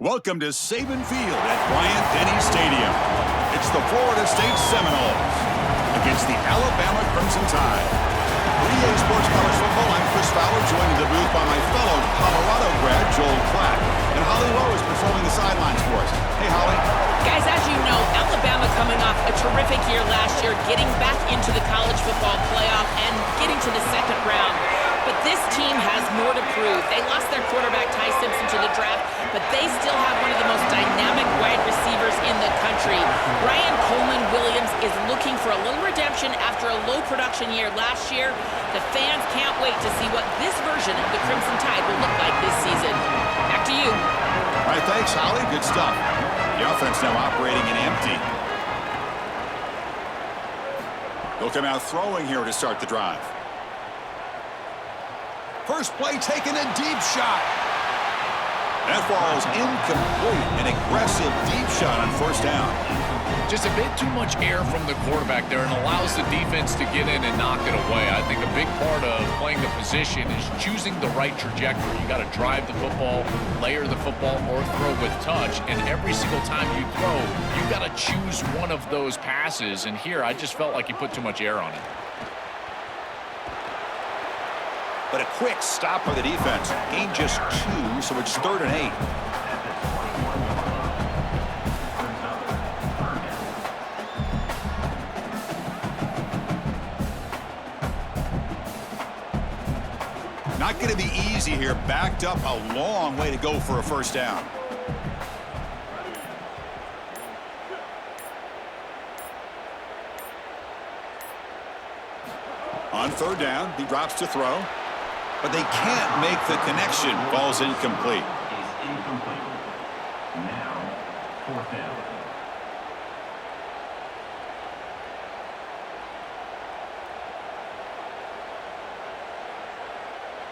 Welcome to Saban Field at Bryant-Denny Stadium. It's the Florida State Seminoles against the Alabama Crimson Tide. For EA Sports College Football, I'm Chris Fowler, joined in the booth by my fellow Colorado grad, Joel Klatt. And Holly Lowe is patrolling the sidelines for us. Hey, Holly. Guys, as you know, Alabama coming off a terrific year last year, getting back into the college football playoff and getting to the second round. But this team has more to prove. They lost their quarterback, Ty Simpson, to the draft, but they still have one of the most dynamic wide receivers in the country. Brian Coleman-Williams is looking for a little redemption after a low production year last year. The fans can't wait to see what this version of the Crimson Tide will look like this season. Back to you. All right, thanks, Holly. Good stuff. The offense now operating in empty. They'll come out throwing here to start the drive. First play, taking a deep shot. That ball's incomplete. An aggressive deep shot on first down. Just a bit too much air from the quarterback there and allows the defense to get in and knock it away. I think a big part of playing the position is choosing the right trajectory. You got to drive the football, layer the football, or throw with touch. And every single time you throw, you got to choose one of those passes. And here, I just felt like he put too much air on it. But a quick stop by the defense. Gain just 2, so it's 3rd and 8. Not going to be easy here. Backed up a long way to go for a first down. On 3rd down, he drops to throw. But they can't make the connection. Ball's incomplete. Is incomplete. Now, 4th down.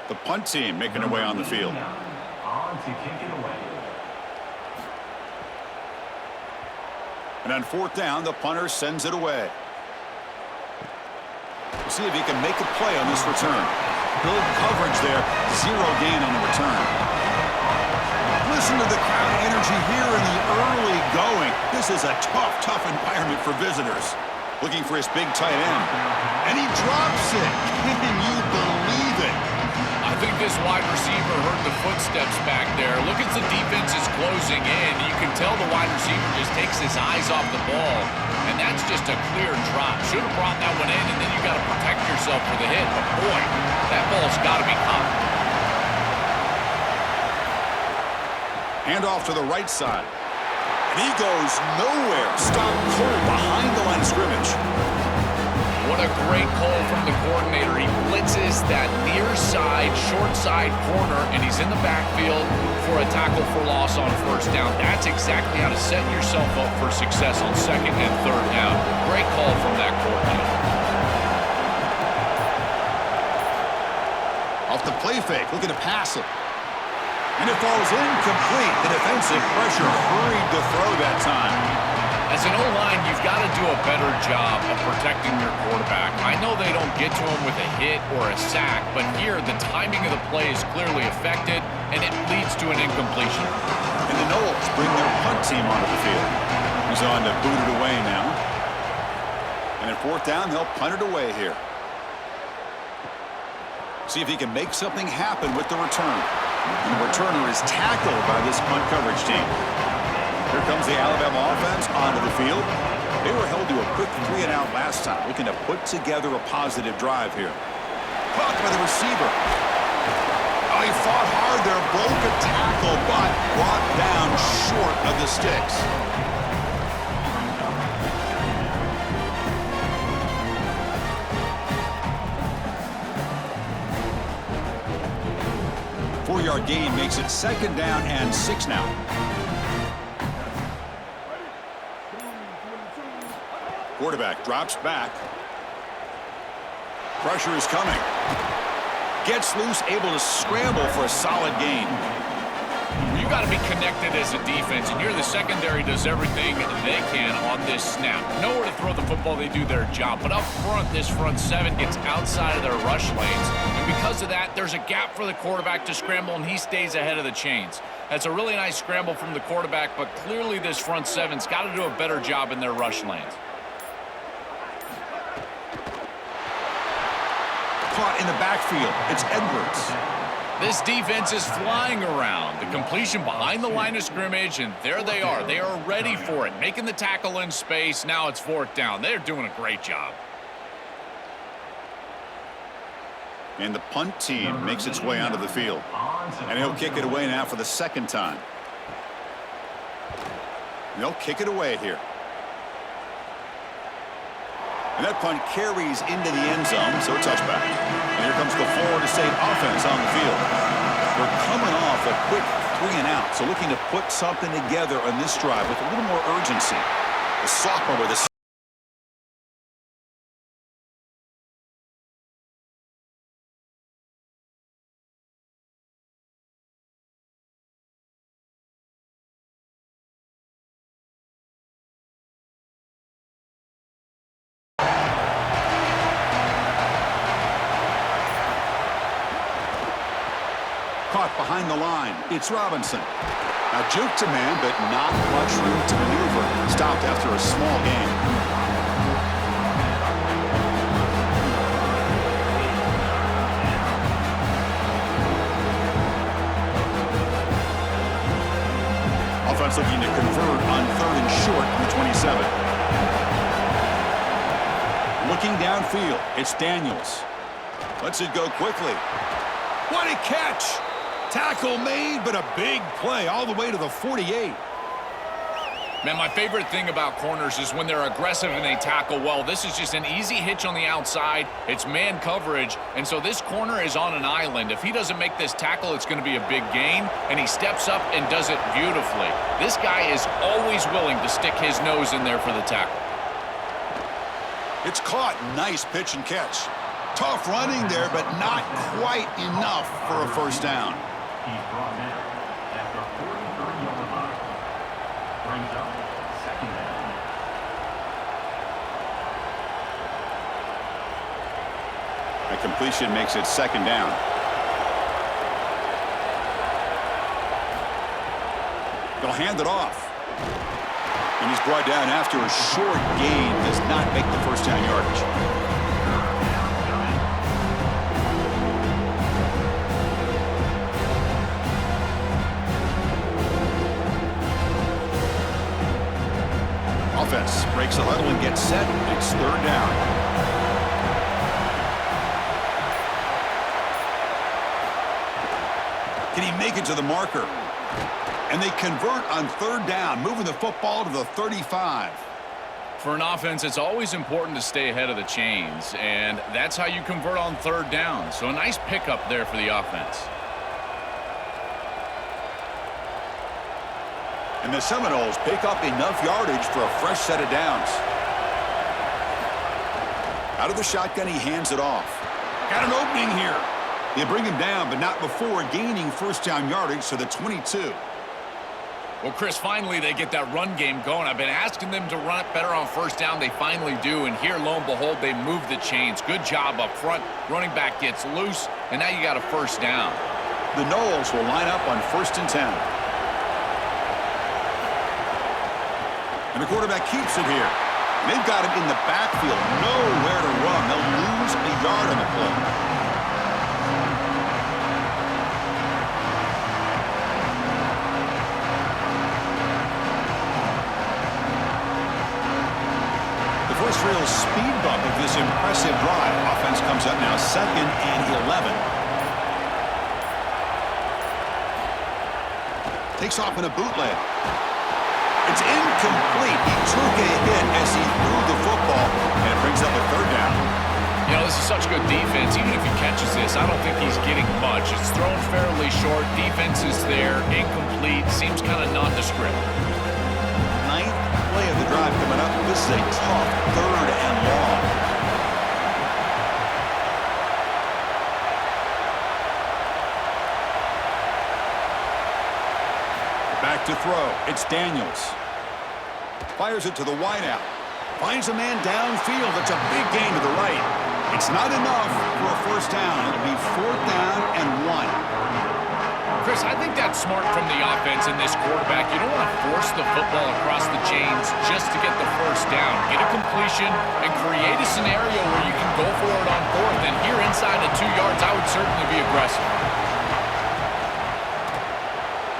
The punt team making their way on the field. On to kick it away. And on 4th down, the punter sends it away. We'll see if he can make a play on this return. Good coverage there. 0 gain on the return. Listen to the crowd energy here in the early going. This is a tough environment for visitors. Looking for his big tight end. And he drops it. Can you believe it? I think this wide receiver heard the footsteps back there. Look as the defense is closing in. You can tell the wide receiver just takes his eyes off the ball. And that's just a clear drop. Should have brought that one in, and then you got to protect yourself for the hit. But boy, that ball's got to be caught. Hand off to the right side. And he goes nowhere. Stopped cold behind the line of scrimmage. What a great call from the coordinator. He blitzes that near side, short side corner, and he's in the backfield for a tackle for loss on first down. That's exactly how to set yourself up for success on 2nd and 3rd down. Great call from that coordinator. Off the play fake, looking to pass it. And it falls incomplete. The defensive pressure hurried to throw that time. As an O-line, you've got to do a better job of protecting your quarterback. I know they don't get to him with a hit or a sack, but here the timing of the play is clearly affected, and it leads to an incompletion. And the Noles bring their punt team onto the field. He's on to boot it away now. And at 4th down, they'll punt it away here. See if he can make something happen with the return. And the returner is tackled by this punt coverage team. Here comes the Alabama offense onto the field. They were held to a quick 3-and-out last time, looking to put together a positive drive here. Caught by the receiver. Oh, he fought hard there, broke a tackle, but brought down short of the sticks. Four-yard gain makes it 2nd down and 6 now. Quarterback drops back. Pressure is coming. Gets loose, able to scramble for a solid gain. You you got to be connected as a defense, and here the secondary does everything they can on this snap. Nowhere to throw the football, they do their job. But up front, this front seven gets outside of their rush lanes, and because of that, there's a gap for the quarterback to scramble, and he stays ahead of the chains. That's a really nice scramble from the quarterback, but clearly this front seven's got to do a better job in their rush lanes. Caught in the backfield. It's Edwards. This defense is flying around. The completion behind the line of scrimmage, and there they are. They are ready for it, making the tackle in space. Now it's fourth down. They're doing a great job. And the punt team makes its way onto the field. And he'll kick it away now for the second time. They'll kick it away here. And that punt carries into the end zone, so a touchback. And here comes the Florida State offense on the field. We're coming off a quick 3-and-out, so looking to put something together on this drive with a little more urgency. The sophomore with a caught behind the line. It's Robinson. Now juke to man, but not much room to maneuver. Stopped after a small gain. Offense looking to convert on 3rd and short from the 27. Looking downfield, it's Daniels. Lets it go quickly. What a catch! Tackle made, but a big play all the way to the 48. Man, my favorite thing about corners is when they're aggressive and they tackle well. This is just an easy hitch on the outside. It's man coverage, and so this corner is on an island. If he doesn't make this tackle, it's going to be a big gain, and he steps up and does it beautifully. This guy is always willing to stick his nose in there for the tackle. It's caught. Nice pitch and catch. Tough running there, but not quite enough for a first down. He's brought down at the 43-yard line. Brings up second down. A completion makes it second down. They'll hand it off. And he's brought down after a short gain. Does not make the first down yardage. Offense breaks the huddle and gets set. It's third down. Can he make it to the marker? And they convert on third down, moving the football to the 35. For an offense, it's always important to stay ahead of the chains, and that's how you convert on third down. So a nice pickup there for the offense. And the Seminoles pick up enough yardage for a fresh set of downs. Out of the shotgun, he hands it off. Got an opening here. They bring him down, but not before gaining first down yardage to the 22. Well, Chris, finally they get that run game going. I've been asking them to run it better on first down. They finally do, and here, lo and behold, they move the chains. Good job up front. Running back gets loose, and now you got a first down. The Noles will line up on 1st and 10. And the quarterback keeps it here. And they've got him in the backfield. Nowhere to run. They'll lose a yard on the play. First real speed bump of this impressive drive. Offense comes up now 2nd and 11. Takes off in a bootleg. It's incomplete. He took a hit as he threw the football, and it brings up a third down. You know, this is such good defense. Even if he catches this, I don't think he's getting much. It's thrown fairly short. Defense is there. Incomplete. Seems kind of nondescript. Ninth play of the drive coming up. This is a tough 3rd and long. to throw. It's Daniels. Fires it to the wideout. Finds a man downfield. That's a big gain to the right. It's not enough for a first down. It'll be 4th down and 1. Chris, I think that's smart from the offense in this quarterback. You don't want to force the football across the chains just to get the first down. Get a completion and create a scenario where you can go for it on 4th. And here inside the 2 yards, I would certainly be aggressive.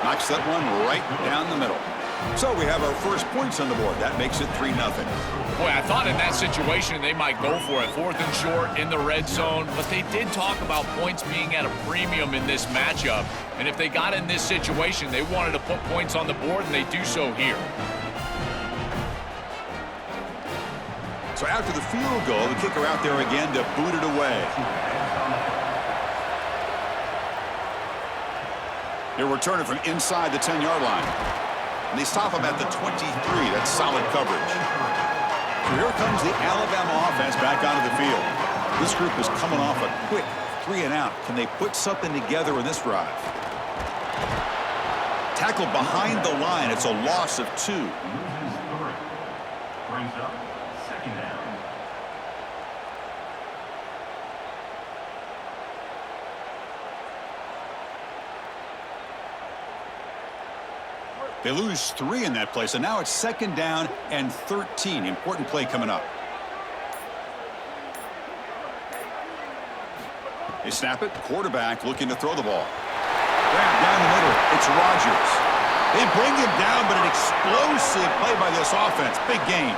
Knocks that one right down the middle. So we have our first points on the board. That makes it 3-0. Boy, I thought in that situation they might go for it. 4th and short in the red zone. But they did talk about points being at a premium in this matchup. And if they got in this situation, they wanted to put points on the board, and they do so here. So after the field goal, the kicker out there again to boot it away. He'll return it from inside the 10-yard line. And they stop him at the 23. That's solid coverage. So here comes the Alabama offense back onto the field. This group is coming off a quick 3-and-out. Can they put something together in this drive? Tackled behind the line. It's a loss of 2. Brings up 2nd down. They lose 3 in that play, so now it's 2nd down and 13. Important play coming up. They snap it. Quarterback looking to throw the ball. Grab down the middle. It's Rogers. They bring him down, but an explosive play by this offense. Big gain.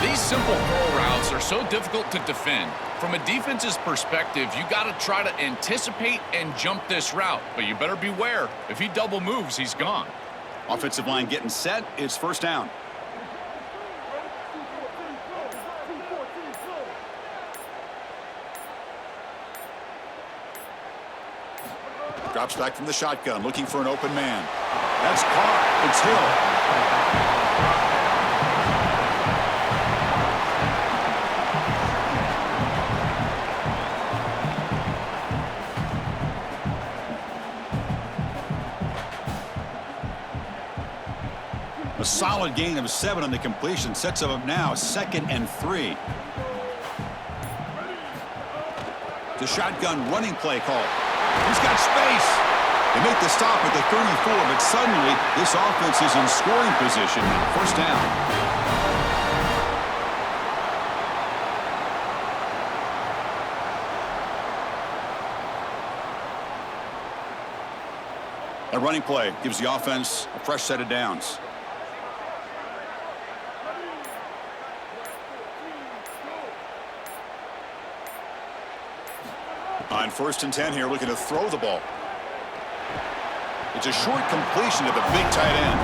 These simple throw routes are so difficult to defend. From a defense's perspective, you got to try to anticipate and jump this route. But you better beware. If he double moves, he's gone. Offensive line getting set. It's 1st down. Drops back from the shotgun, looking for an open man. That's caught. It's Hill. A solid gain of 7 on the completion. Sets him up now 2nd and 3. The shotgun running play call. He's got space. They make the stop at the 34, but suddenly this offense is in scoring position now. 1st down. A running play gives the offense a fresh set of downs. On 1st and 10 here, looking to throw the ball. It's a short completion to the big tight end.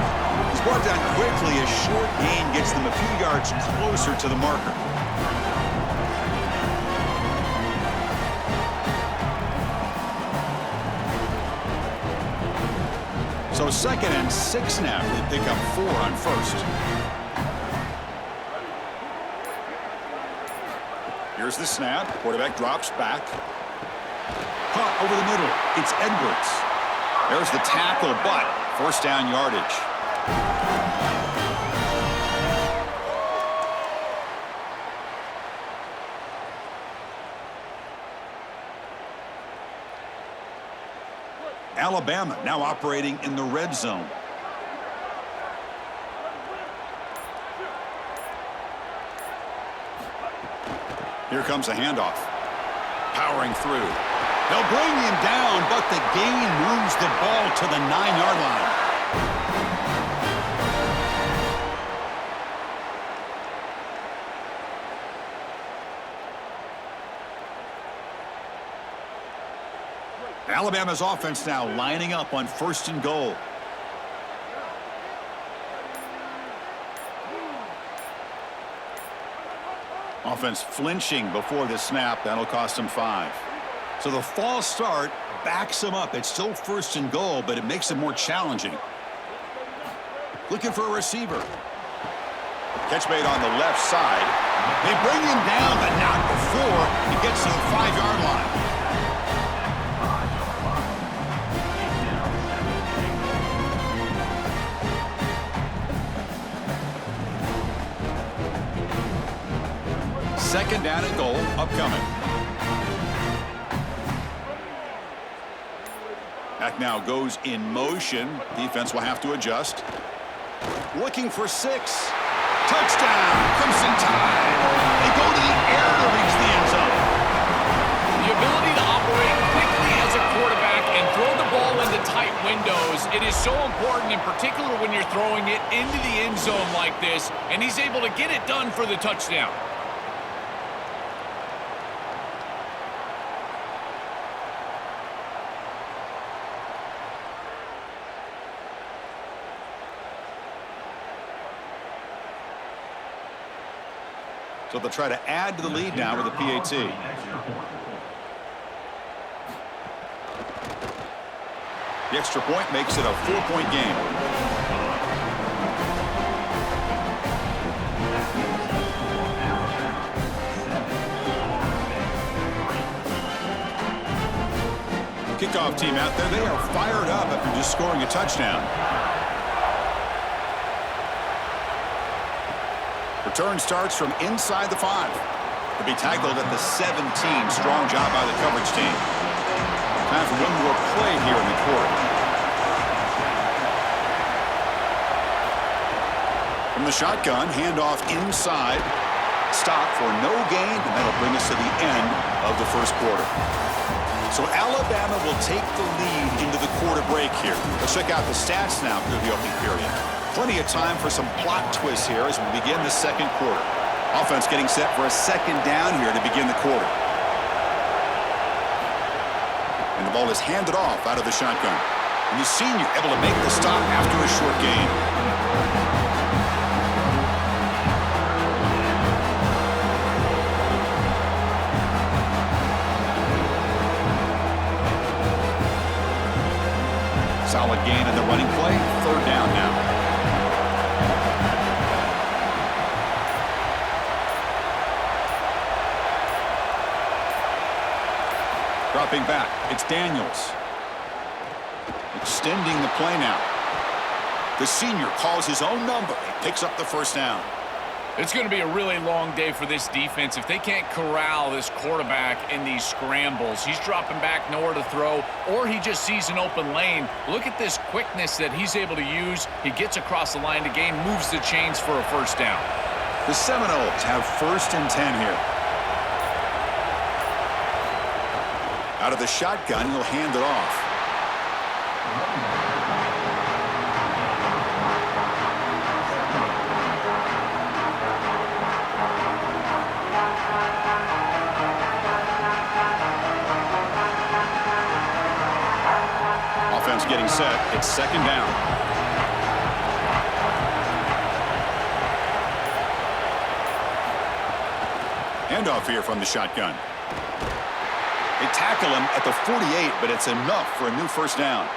He's brought down quickly. A short gain gets them a few yards closer to the marker. So 2nd and 6 now. They pick up 4 on 1st. Here's the snap. Quarterback drops back. Caught over the middle. It's Edwards. There's the tackle, but 1st down yardage. Alabama now operating in the red zone. Here comes a handoff. Powering through. They'll bring him down, but the gain moves the ball to the 9-yard line. Alabama's offense now lining up on 1st and goal. Offense flinching before the snap. That'll cost them 5. So the false start backs them up. It's still 1st and goal, but it makes it more challenging. Looking for a receiver. Catch made on the left side. They bring him down, but not before he gets to the 5-yard line. second down and goal upcoming. Back now goes in motion. Defense will have to adjust. Looking for 6. Touchdown. Crimson Tide. They go to the air to reach the end zone. The ability to operate quickly as a quarterback and throw the ball into tight windows, it is so important, in particular when you're throwing it into the end zone like this, and he's able to get it done for the touchdown. So they'll try to add to the lead now with a PAT. The extra point makes it a 4-point game. Kickoff team out there, they are fired up after just scoring a touchdown. Return starts from inside the 5. To be tackled at the 17. Strong job by the coverage team. Time for one more play here in the quarter. From the shotgun, handoff inside. Stop for no gain, and that'll bring us to the end of the first quarter. So Alabama will take the lead into the quarter break here. Let's check out the stats now through the opening period. Plenty of time for some plot twists here as we begin the second quarter. Offense getting set for a second down here to begin the quarter. And the ball is handed off out of the shotgun. And the senior able to make the stop after a short gain. Solid gain in the running play. Third down now. Dropping back, it's Daniels. Extending the play now. The senior calls his own number. He picks up the first down. It's going to be a really long day for this defense. If they can't corral this quarterback in these scrambles, he's dropping back, nowhere to throw, or he just sees an open lane. Look at this quickness that he's able to use. He gets across the line to gain, moves the chains for a first down. The Seminoles have 1st and 10 here. Out of the shotgun, he'll hand it off. Offense getting set. It's second down. Handoff here from the shotgun. They tackle him at the 48, but it's enough for a new first down.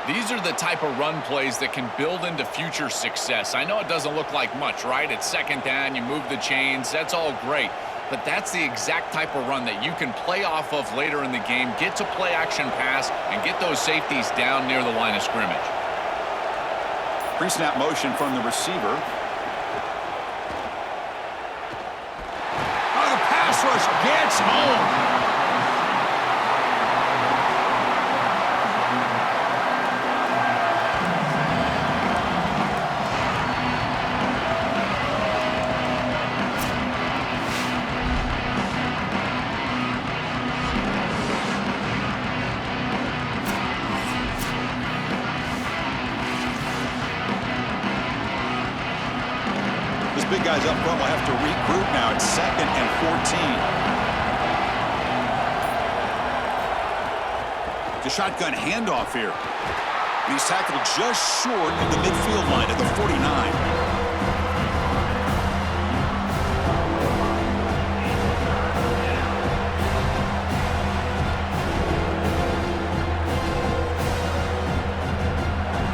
These are the type of run plays that can build into future success. I know it doesn't look like much, right? It's second down, you move the chains, that's all great. But that's the exact type of run that you can play off of later in the game, get to play action pass, and get those safeties down near the line of scrimmage. Pre-snap motion from the receiver. Oh, the pass rush gets home. Big guys up front will have to regroup now. It's 2nd and 14. The shotgun handoff here. And he's tackled just short of the midfield line at the 49.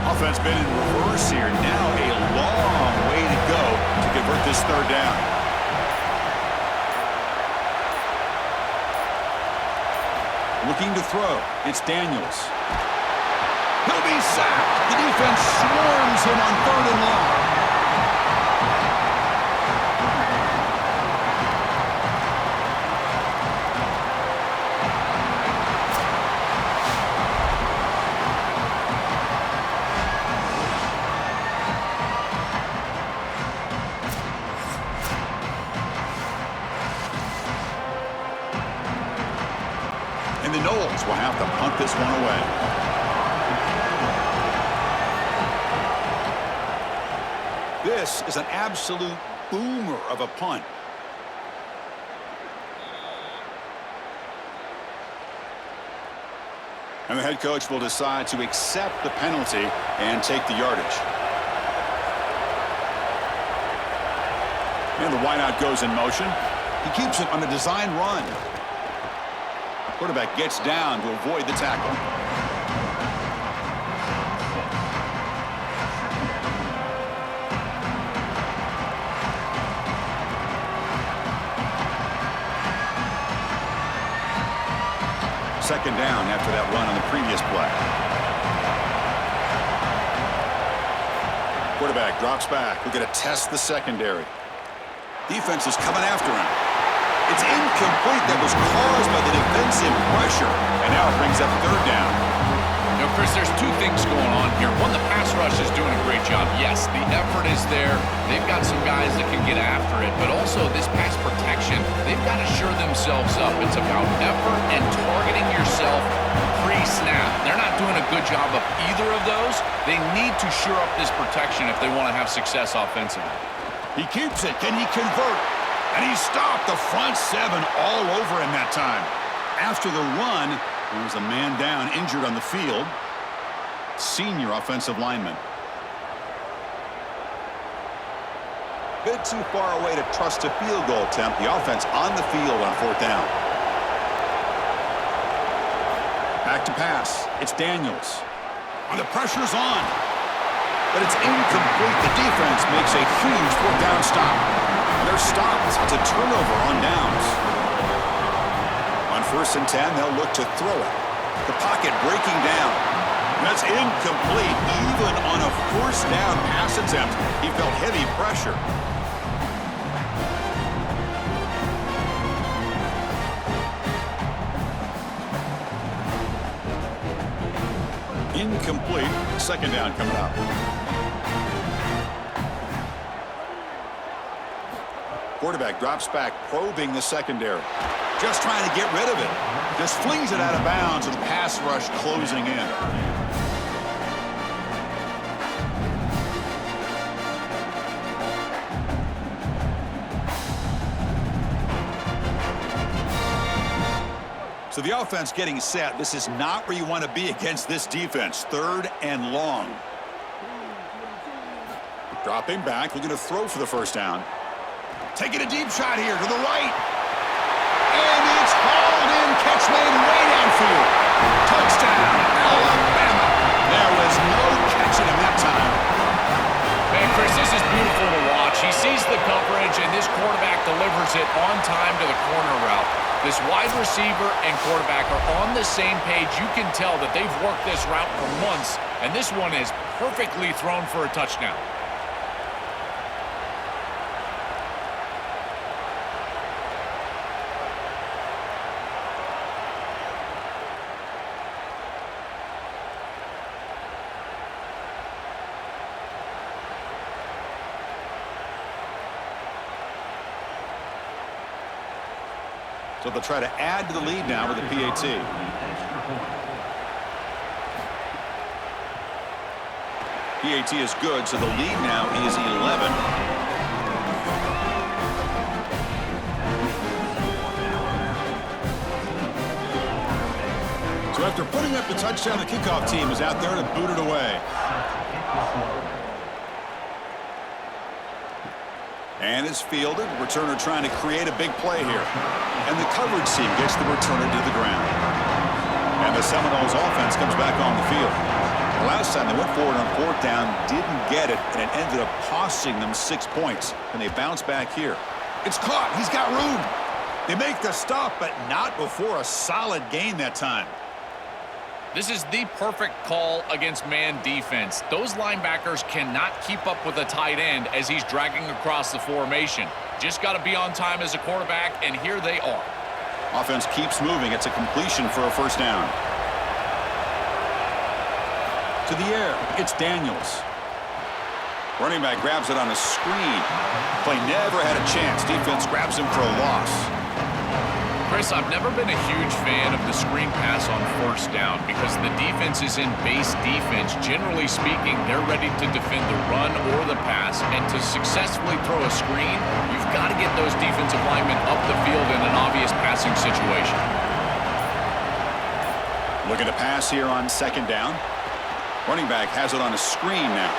Offense been in reverse here. Now a long way to go to convert this third down. Looking to throw. It's Daniels. He'll be sacked. The defense swarms him on 3rd and long. Eagles will have to punt this one away. This is an absolute boomer of a punt. And the head coach will decide to accept the penalty and take the yardage. And the wideout goes in motion. He keeps it on a design run. Quarterback gets down to avoid the tackle. Second down after that run on the previous play. Quarterback drops back. We're going to test the secondary. Defense is coming after him. It's incomplete. That was caused by the defensive pressure. And now it brings up third down. You know, Chris, there's two things going on here. One, the pass rush is doing a great job. Yes, the effort is there. They've got some guys that can get after it. But also this pass protection, they've got to shore themselves up. It's about effort and targeting yourself pre-snap. They're not doing a good job of either of those. They need to shore up this protection if they want to have success offensively. He keeps it. Can he convert? And he stopped the front seven all over him that time. After the run, there was a man down, injured on the field. Senior offensive lineman. Bit too far away to trust a field goal attempt. The offense on the field on fourth down. Back to pass. It's Daniels. And the pressure's on. But it's incomplete. The defense makes a huge fourth down stop. They're stopped. It's a turnover on downs. On 1st and 10, they'll look to throw it. The pocket breaking down. And that's incomplete. Even on a 1st down pass attempt, he felt heavy pressure. Incomplete. 2nd down coming up. Quarterback drops back, probing the secondary. Just trying to get rid of it. Just flings it out of bounds with the pass rush closing in. So the offense getting set. This is not where you want to be against this defense. 3rd and long. Dropping back, looking to throw for the 1st down. Taking a deep shot here to the right. And it's hauled in. Catch made way downfield. Touchdown, Alabama. There was no catching him that time. Man, Chris, this is beautiful to watch. He sees the coverage, and this quarterback delivers it on time to the corner route. This wide receiver and quarterback are on the same page. You can tell that they've worked this route for months, and this one is perfectly thrown for a touchdown. So they'll try to add to the lead now with the PAT. PAT is good, so the lead now is 11. So after putting up the touchdown, the kickoff team is out there to boot it away. And is fielded. Returner trying to create a big play here. And the coverage team gets the returner to the ground. And the Seminoles offense comes back on the field. The last time they went forward on 4th down, didn't get it, and it ended up costing them 6 points. And they bounce back here. It's caught. He's got room. They make the stop, but not before a solid gain that time. This is the perfect call against man defense. Those linebackers cannot keep up with the tight end as he's dragging across the formation. Just got to be on time as a quarterback, and here they are. Offense keeps moving. It's a completion for a 1st down. To the air, it's Daniels. Running back grabs it on a screen. Play never had a chance. Defense grabs him for a loss. Chris, I've never been a huge fan of the screen pass on first down because the defense is in base defense. Generally speaking, they're ready to defend the run or the pass, and to successfully throw a screen, you've got to get those defensive linemen up the field in an obvious passing situation. Looking to pass here on second down. Running back has it on a screen now.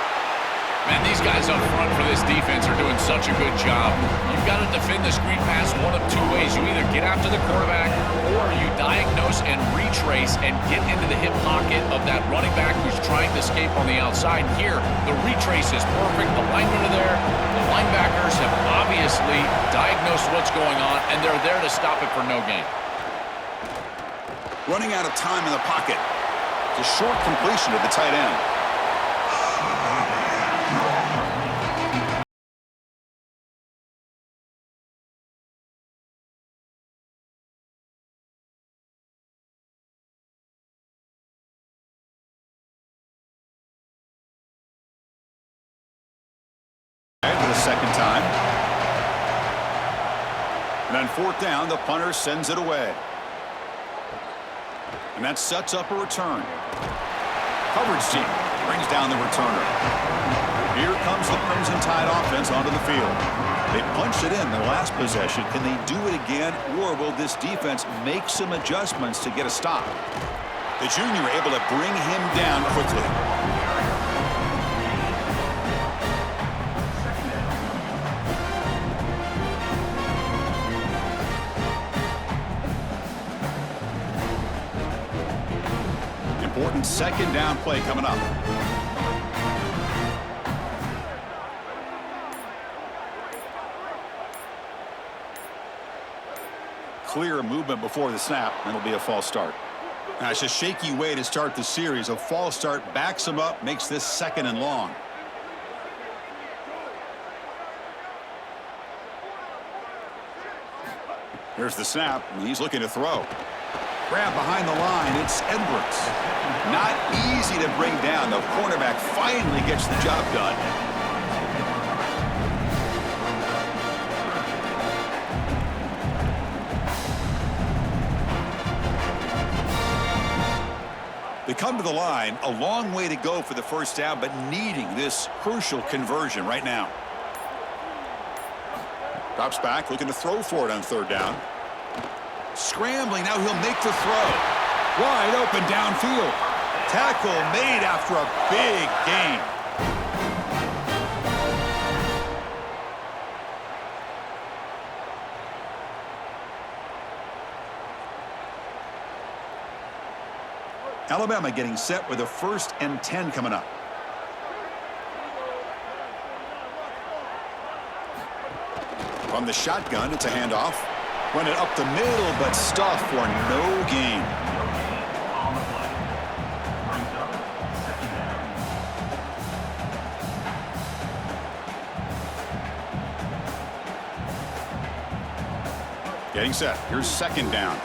Man, these guys up front for this defense are doing such a good job. You've got to defend the screen pass one of two ways. You either get after the quarterback or you diagnose and retrace and get into the hip pocket of that running back who's trying to escape on the outside. Here, the retrace is perfect. The linemen are there. The linebackers have obviously diagnosed what's going on, and they're there to stop it for no gain. Running out of time in the pocket. It's a short completion to the tight end. For the second time. And on fourth down, the punter sends it away. And that sets up a return. Coverage team brings down the returner. Here comes the Crimson Tide offense onto the field. They punched it in their last possession. Can they do it again, or will this defense make some adjustments to get a stop? The junior able to bring him down quickly. Important second down play coming up. Clear movement before the snap, and it'll be a false start. Now, it's a shaky way to start the series. A false start backs him up, makes this second and long. Here's the snap, and he's looking to throw. Grab behind the line, it's Edwards. Not easy to bring down. The cornerback finally gets the job done. They come to the line, a long way to go for the first down, but needing this crucial conversion right now. Drops back, looking to throw for it on third down. Scrambling, now he'll make the throw. Wide open downfield. Tackle made after a big gain. Alabama getting set with a 1st and 10 coming up. From the shotgun, it's a handoff. Run it up the middle, but stuffed for no gain. Getting set. Here's second down.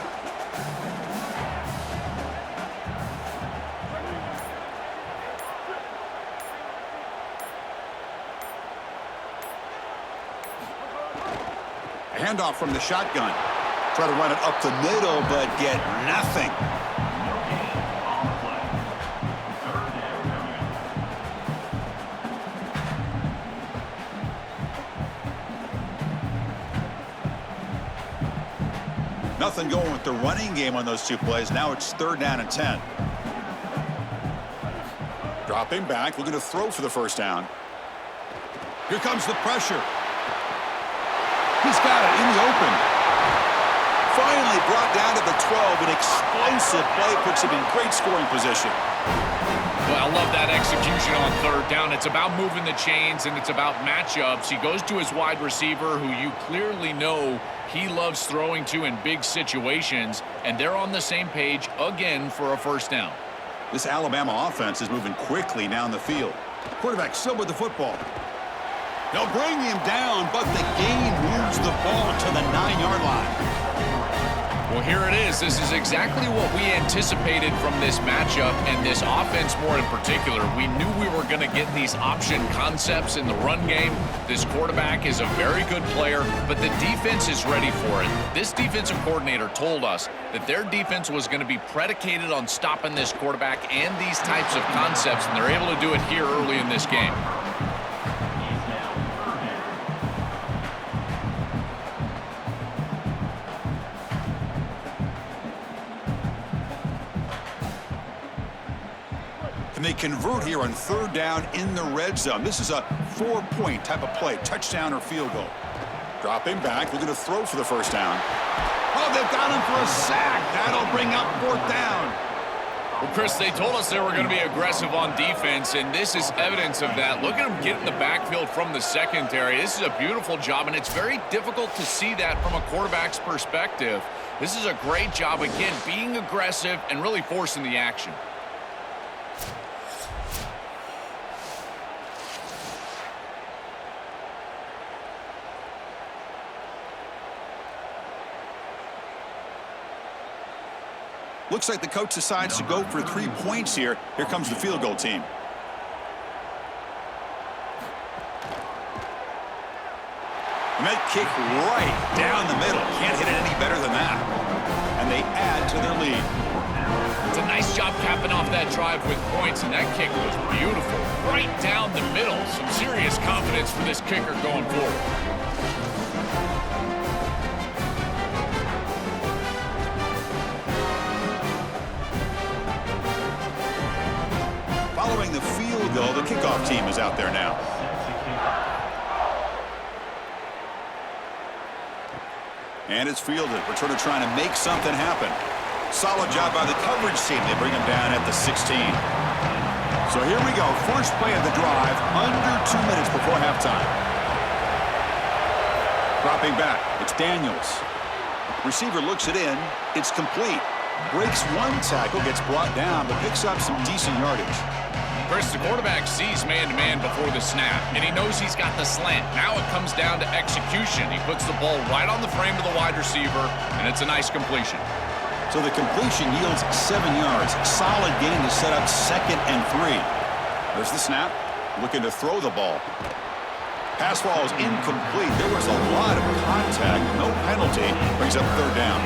Handoff from the shotgun. Try to run it up the middle, but get nothing. Nothing going with the running game on those two plays. Now it's 3rd down and 10. Dropping back, looking to throw for the first down. Here comes the pressure. He's got it in the open. Finally brought down to the 12. An explosive play puts him in great scoring position. Well, I love that execution on 3rd down. It's about moving the chains, and it's about matchups. He goes to his wide receiver, who you clearly know he loves throwing to in big situations, and they're on the same page again for a first down. This Alabama offense is moving quickly down the field. Quarterback still with the football. They'll bring him down, but the gain moves the ball to the 9-yard line. Well, here it is. This is exactly what we anticipated from this matchup, and this offense more in particular. We knew we were going to get these option concepts in the run game. This quarterback is a very good player, but the defense is ready for it. This defensive coordinator told us that their defense was going to be predicated on stopping this quarterback and these types of concepts, and they're able to do it here early in this game. And they convert here on third down in the red zone. This is a 4-point type of play, touchdown or field goal. Dropping back, looking to throw for the first down. Oh, they've got him for a sack. That'll bring up fourth down. Well, Chris, they told us they were going to be aggressive on defense, and this is evidence of that. Look at them get in the backfield from the secondary. This is a beautiful job, and it's very difficult to see that from a quarterback's perspective. This is a great job, again, being aggressive and really forcing the action. Looks like the coach decides to go for 3 points here. Here comes the field goal team. And that kick right down the middle. Can't hit it any better than that. And they add to their lead. It's a nice job capping off that drive with points, and that kick was beautiful. Right down the middle. Some serious confidence for this kicker going forward. Following the field goal, the kickoff team is out there now. And it's fielded. Returner trying to make something happen. Solid job by the coverage team. They bring him down at the 16. So here we go. First play of the drive, under 2 minutes before halftime. Dropping back. It's Daniels. Receiver looks it in. It's complete. Breaks one tackle, gets brought down, but picks up some decent yardage. Chris, the quarterback sees man-to-man before the snap, and he knows he's got the slant. Now it comes down to execution. He puts the ball right on the frame of the wide receiver, and it's a nice completion. So the completion yields 7 yards. Solid gain to set up 2nd and 3. There's the snap. Looking to throw the ball. Pass ball is incomplete. There was a lot of contact. No penalty. Brings up third down.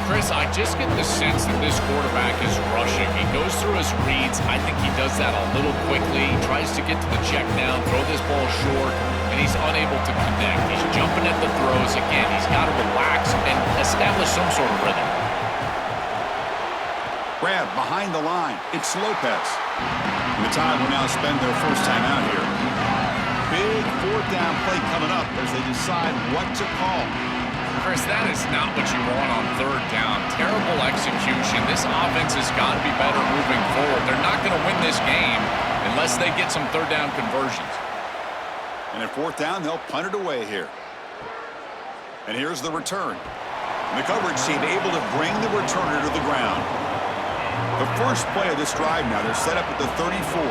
Chris, I just get the sense that this quarterback is rushing. He goes through his reads. I think he does that a little quickly. He tries to get to the check down, throw this ball short, and he's unable to connect. He's jumping at the throws. Again, he's got to relax and establish some sort of rhythm. Grab behind the line. It's Lopez. And the Tide will now spend their first time out here. Big fourth down play coming up as they decide what to call. Chris, that is not what you want on third down. Terrible execution. This offense has got to be better moving forward. They're not going to win this game unless they get some third down conversions. And at fourth down, they'll punt it away here. And here's the return. And the coverage team able to bring the returner to the ground. The first play of this drive now, they're set up at the 34.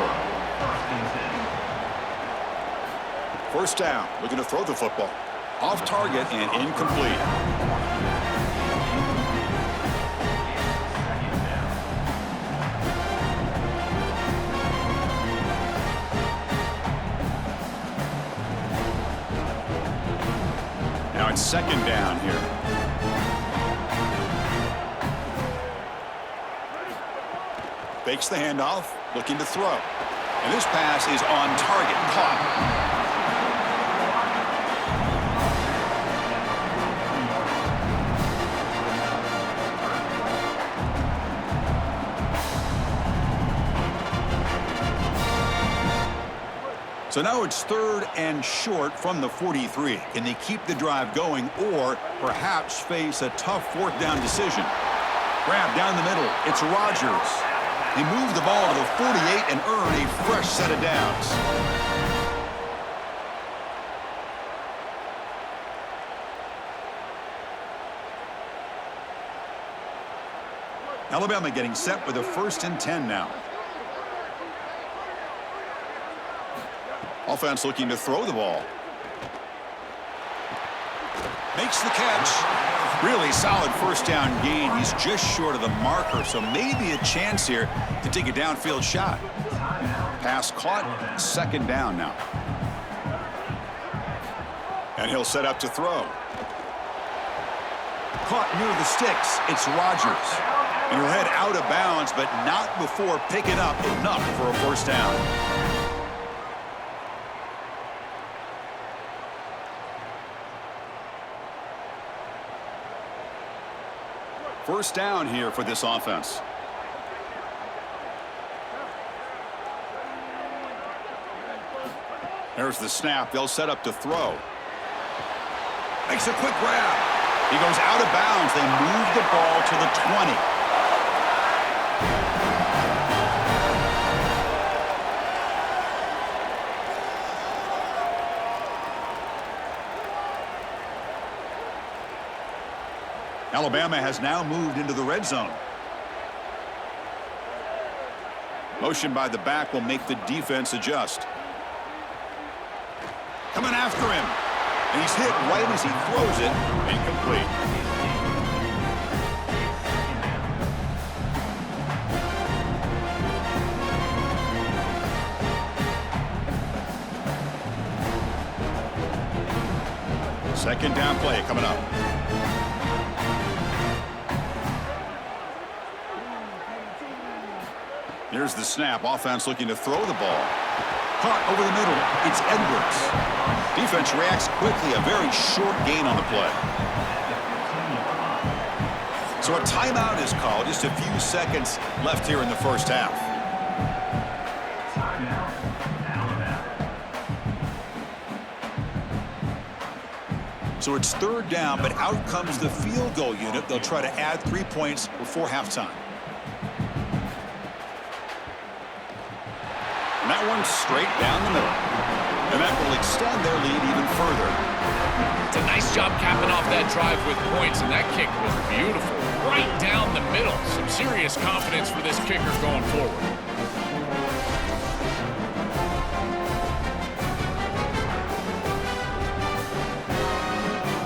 First down, looking to throw the football. Off target and incomplete. Now it's second down here. Fakes the handoff, looking to throw. And this pass is on target, caught. So now it's third and short from the 43. Can they keep the drive going or perhaps face a tough fourth down decision? Grab down the middle. It's Rogers. They move the ball to the 48 and earn a fresh set of downs. Alabama getting set with a 1st and 10 now. Offense looking to throw the ball. Makes the catch. Really solid first down gain. He's just short of the marker, so maybe a chance here to take a downfield shot. Pass caught, second down now. And he'll set up to throw. Caught near the sticks. It's Rogers. And he'll head out of bounds, but not before picking up enough for a first down. First down here for this offense. There's the snap. They'll set up to throw. Makes a quick grab. He goes out of bounds. They move the ball to the 20. Alabama has now moved into the red zone. Motion by the back will make the defense adjust. Coming after him. And he's hit right as he throws it. Incomplete. Second down play coming up. Here's the snap. Offense looking to throw the ball. Caught over the middle. It's Edwards. Defense reacts quickly. A very short gain on the play. So a timeout is called. Just a few seconds left here in the first half. So it's third down, but out comes the field goal unit. They'll try to add 3 points before halftime. And that one's straight down the middle. And that will extend their lead even further. It's a nice job capping off that drive with points, and that kick was beautiful. Right down the middle. Some serious confidence for this kicker going forward.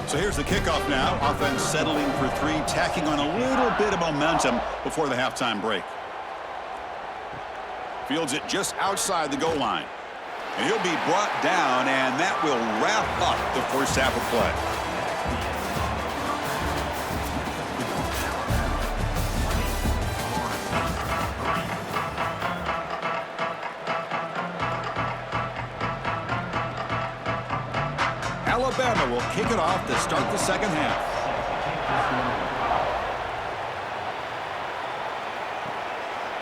So here's the kickoff now. Offense settling for 3, tacking on a little bit of momentum before the halftime break. Fields it just outside the goal line. And he'll be brought down, and that will wrap up the first half of play. Alabama will kick it off to start the second half.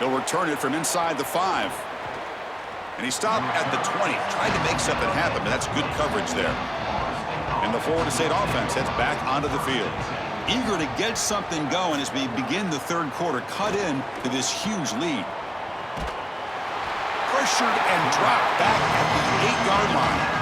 He'll return it from inside the 5. And he stopped at the 20, trying to make something happen, but that's good coverage there. And the Florida State offense heads back onto the field. Eager to get something going as we begin the third quarter, cut in to this huge lead. Pressured and dropped back at the 8-yard line.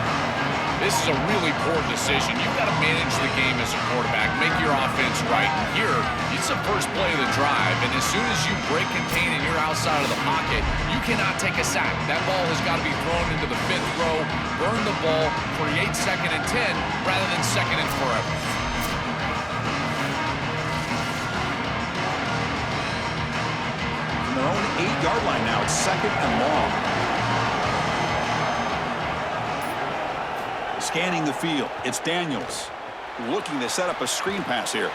This is a really poor decision. You've got to manage the game as a quarterback, make your offense right. Here, it's the first play of the drive, and as soon as you break contain and you're outside of the pocket, you cannot take a sack. That ball has got to be thrown into the 5th row, burn the ball, create 2nd and 10 rather than 2nd and forever. From their own 8-yard line now, it's 2nd and long. Scanning the field, it's Daniels looking to set up a screen pass here.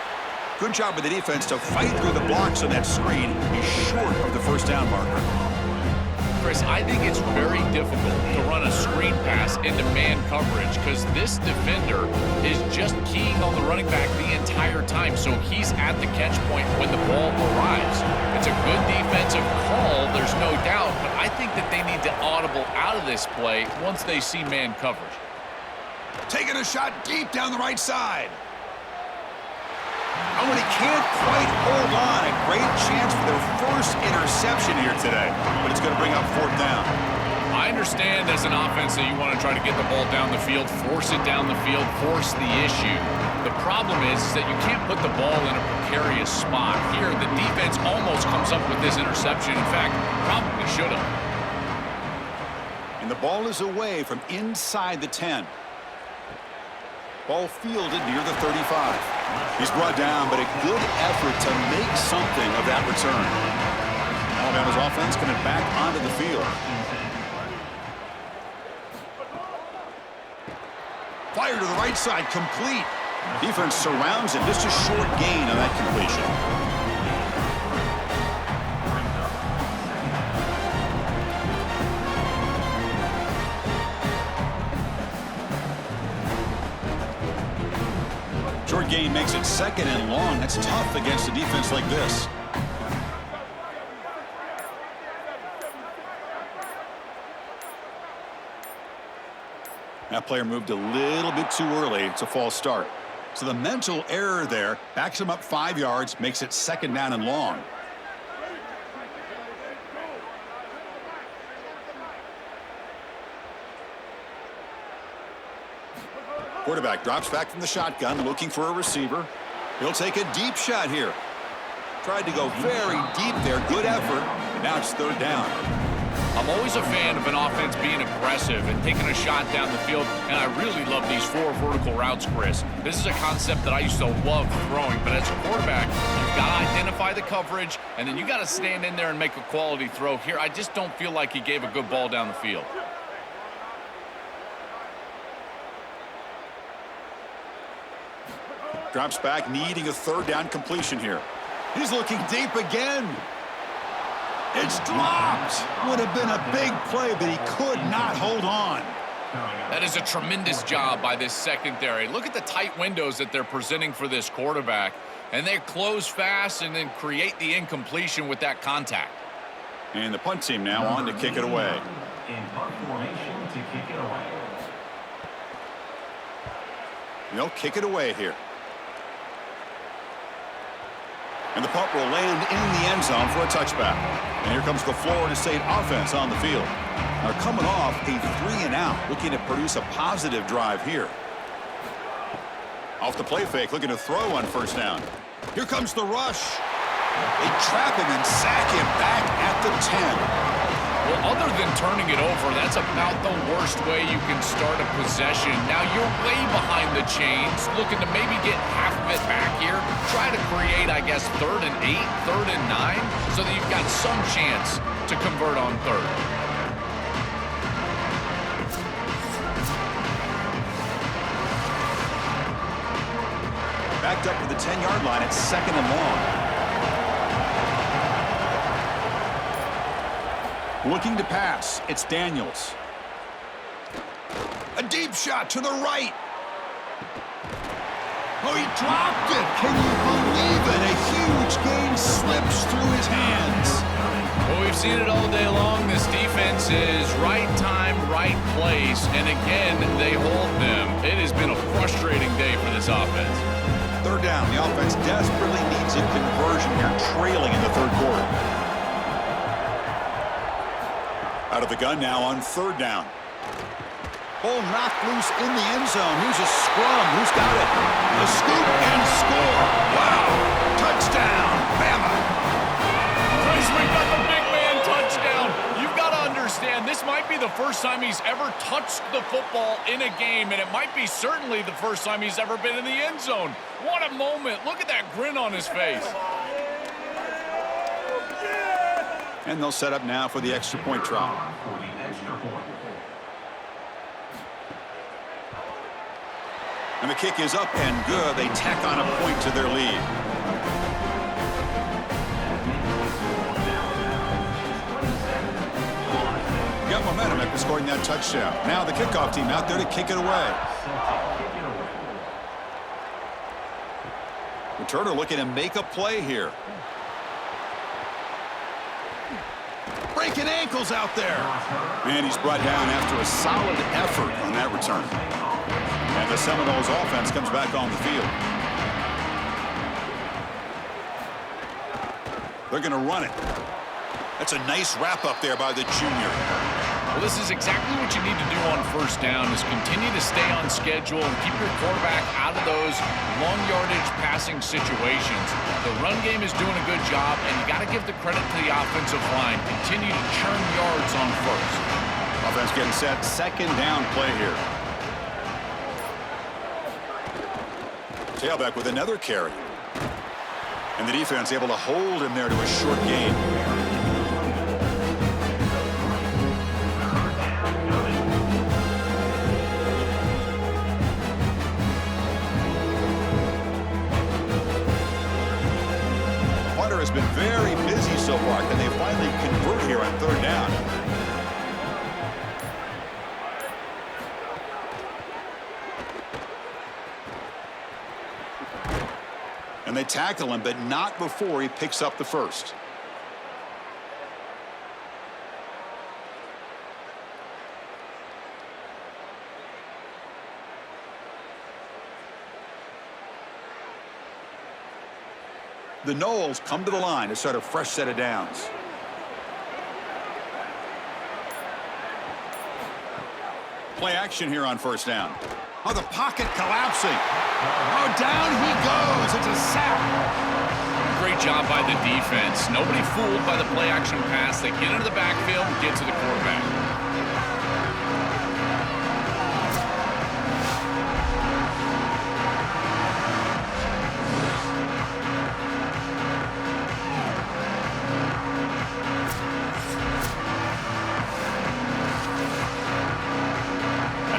Good job by the defense to fight through the blocks on that screen. He's short of the first down marker. Chris, I think it's very difficult to run a screen pass into man coverage because this defender is just keying on the running back the entire time, so he's at the catch point when the ball arrives. It's a good defensive call, there's no doubt, but I think that they need to audible out of this play once they see man coverage. Taking a shot deep down the right side. Oh, and he can't quite hold on. A great chance for their first interception here today, but it's going to bring up 4th down. I understand as an offense that you want to try to get the ball down the field, force it down the field, force the issue. The problem is that you can't put the ball in a precarious spot. Here, the defense almost comes up with this interception. In fact, probably should have. And the ball is away from inside the 10. Ball fielded near the 35. He's brought down, but a good effort to make something of that return. Alabama's offense coming back onto the field. Fire to the right side, complete. Defense surrounds him. Just a short gain on that completion. Short gain makes it 2nd and long. That's tough against a defense like this. That player moved a little bit too early. It's a false start. So the mental error there backs him up 5 yards, makes it 2nd down and long. Quarterback drops back from the shotgun, looking for a receiver. He'll take a deep shot here. Tried to go very deep there. Good effort. And now it's 3rd down. I'm always a fan of an offense being aggressive and taking a shot down the field, and I really love these 4 vertical routes, Chris. This is a concept that I used to love throwing, but as a quarterback, you've got to identify the coverage, and then you got to stand in there and make a quality throw. Here, I just don't feel like he gave a good ball down the field. Drops back, needing a 3rd down completion here. He's looking deep again. It's dropped. Would have been a big play, but he could not hold on. That is a tremendous job by this secondary. Look at the tight windows that they're presenting for this quarterback. And they close fast and then create the incompletion with that contact. And the punt team now on to kick it away. In punt formation to kick it away. They'll kick it away here. And the punt will land in the end zone for a touchback. And here comes the Florida State offense on the field. They're coming off a 3-and-out, looking to produce a positive drive here. Off the play fake, looking to throw on 1st down. Here comes the rush. They trap him and sack him back at the 10. Well, other than turning it over, that's about the worst way you can start a possession. Now you're way behind the chains, looking to maybe get half of it back here. Try to create, I guess, 3rd and 8, 3rd and 9, so that you've got some chance to convert on 3rd. Backed up to the 10-yard line. It's 2nd and long. Looking to pass. It's Daniels. A deep shot to the right. Oh, he dropped it. Can you believe it? A huge gain slips through his hands. Well, we've seen it all day long. This defense is right time, right place, and again, they hold them. It has been a frustrating day for this offense. 3rd down. The offense desperately needs a conversion here, trailing in the 3rd quarter. Out of the gun now on 3rd down. Ball knocked loose in the end zone. Here's a scrum. Who's got it? A scoop and score. Wow. Touchdown, Bama. Chris, we've got the big man touchdown. You've got to understand, this might be the first time he's ever touched the football in a game, and it might be certainly the first time he's ever been in the end zone. What a moment. Look at that grin on his face. And they'll set up now for the extra point try. For the extra point. And the kick is up and good. They tack on a point to their lead. Got momentum after scoring that touchdown. Now the kickoff team out there to kick it away. Returner looking to make a play here. Breaking ankles out there. And he's brought down after a solid effort on that return. And the Seminoles offense comes back on the field. They're going to run it. That's a nice wrap up there by the junior. Well, this is exactly what you need to do on 1st down, is continue to stay on schedule and keep your quarterback out of those long yardage passing situations. The run game is doing a good job, and you got to give the credit to the offensive line. Continue to churn yards on 1st. Offense getting set. 2nd down play here. Tailback with another carry. And the defense able to hold him there to a short gain. Punter has been very busy so far. Can they finally convert here on third down? And they tackle him, but not before he picks up the first. The Knowles come to the line to start a fresh set of downs. Play action here on first down. Oh, the pocket collapsing. Oh, down he goes. It's a sack. Great job by the defense. Nobody fooled by the play action pass. They get into the backfield and get to the quarterback.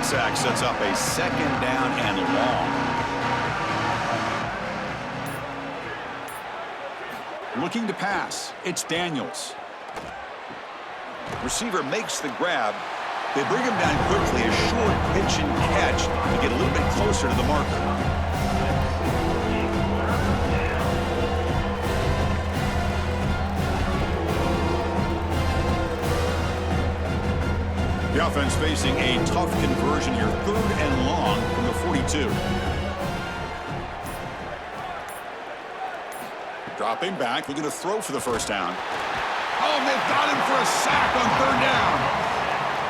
Sack sets up a second down and long. Looking to pass. It's Daniels. Receiver makes the grab. They bring him down quickly. A short pitch and catch to get a little bit closer to the marker. The offense facing a tough conversion here, third and long from the 42. Dropping back, looking to throw for the first down. Oh, they've got him for a sack on third down.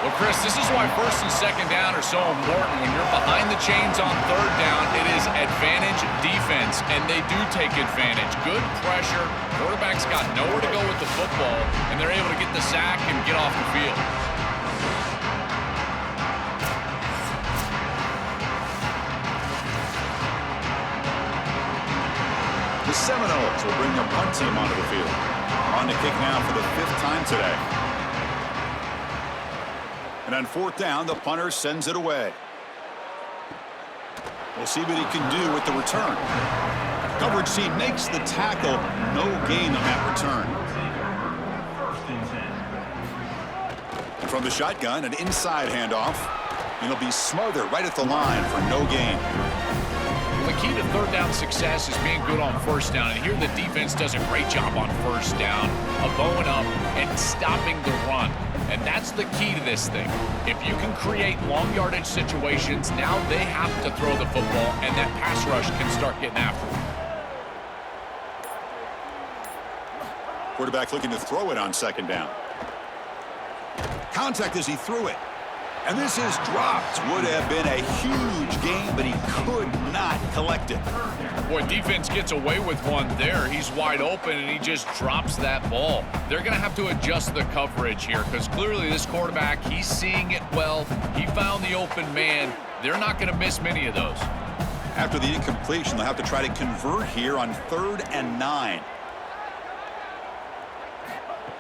Well, Chris, this is why first and second down are so important. When you're behind the chains on third down, it is advantage defense, and they do take advantage. Good pressure. Quarterback's got nowhere to go with the football, and they're able to get the sack and get off the field. The Seminoles will bring their punt team onto the field. On the kick now for the 5th time today. And on fourth down, the punter sends it away. We'll see what he can do with the return. Coverage team makes the tackle. No gain on that return. And from the shotgun, an inside handoff. And he'll be smothered right at the line for no gain. The key to third down success is being good on first down, and here the defense does a great job on first down of bowing up and stopping the run. And that's the key to this thing. If you can create long yardage situations, now they have to throw the football, and that pass rush can start getting after them. Quarterback looking to throw it on second down. Contact as he threw it. And this is dropped. Would have been a huge gain, but he could not collect it. Boy, defense gets away with one there. He's wide open, and he just drops that ball. They're going to have to adjust the coverage here because clearly this quarterback, he's seeing it well. He found the open man. They're not going to miss many of those. After the incompletion, they'll have to try to convert here on 3rd and 9.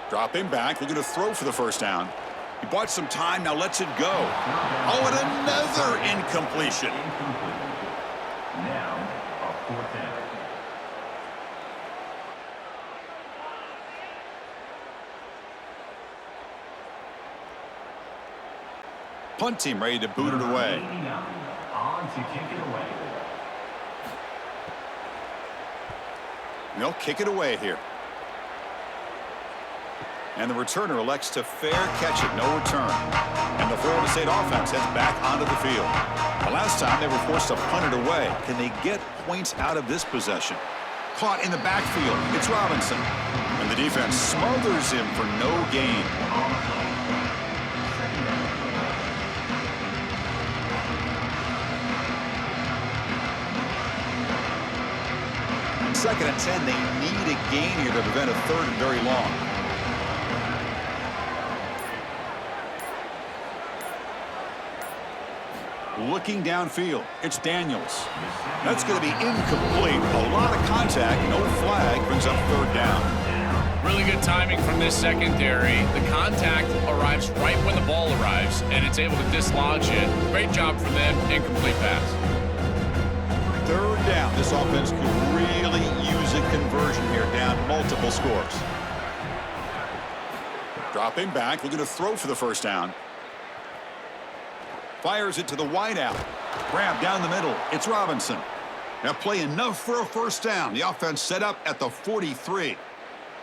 Dropping back, looking to throw for the first down. He bought some time, now lets it go. Oh, and another incompletion. Now, a 4th down. Punt team ready to boot it away. On to kick it away. They'll kick it away here. And the returner elects to fair catch it, no return. And the Florida State offense heads back onto the field. The last time they were forced to punt it away. Can they get points out of this possession? Caught in the backfield, it's Robinson. And the defense smothers him for no gain. On 2nd and 10, they need a gain here to prevent a 3rd and very long. Looking downfield, it's Daniels. That's going to be incomplete. A lot of contact, no flag, brings up third down. Really good timing from this secondary. The contact arrives right when the ball arrives, and it's able to dislodge it. Great job from them. Incomplete pass. Third down. This offense could really use a conversion here, down multiple scores. Dropping back, looking to throw for the first down. Fires it to the wideout. Grab down the middle. It's Robinson. Now play enough for a first down. The offense set up at the 43.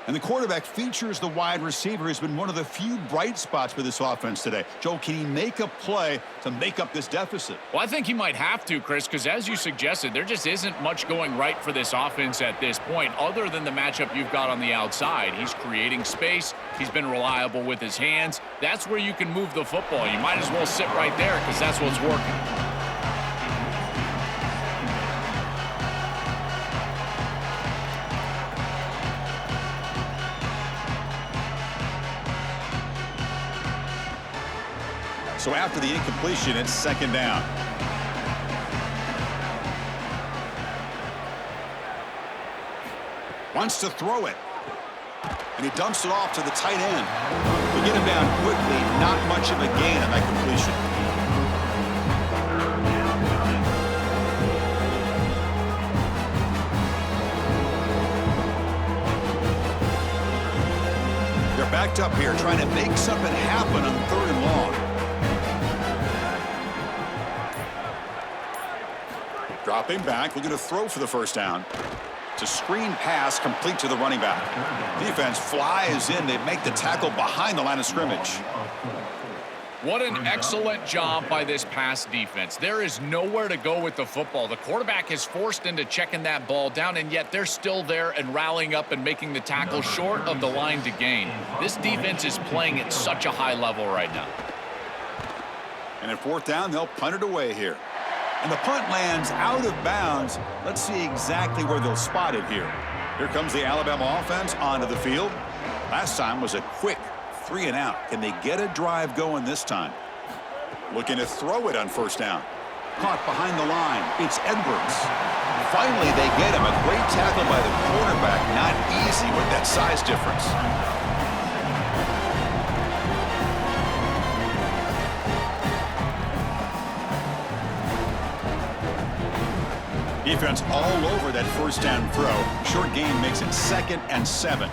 And the quarterback features the wide receiver, who's been one of the few bright spots for this offense today. Joe, can he make a play to make up this deficit? Well, I think he might have to, Chris, because as you suggested, there just isn't much going right for this offense at this point, other than the matchup you've got on the outside. He's creating space. He's been reliable with his hands. That's where you can move the football. You might as well sit right there because that's what's working. So after the incompletion, it's second down. Wants to throw it. And he dumps it off to the tight end. They get him down quickly. Not much of a gain on that completion. They're backed up here trying to make something happen on third and long. Dropping back, looking to throw for the first down. It's a screen pass complete to the running back. Defense flies in. They make the tackle behind the line of scrimmage. What an excellent job by this pass defense. There is nowhere to go with the football. The quarterback is forced into checking that ball down, and yet they're still there and rallying up and making the tackle short of the line to gain. This defense is playing at such a high level right now. And at fourth down, they'll punt it away here. And the punt lands out of bounds. Let's see exactly where they'll spot it here. Here comes the Alabama offense onto the field. Last time was a quick 3 and out. Can they get a drive going this time? Looking to throw it on first down. Caught behind the line. It's Edwards. Finally, they get him. A great tackle by the quarterback. Not easy with that size difference. Defense all over that first down throw. Short gain makes it 2nd and 7.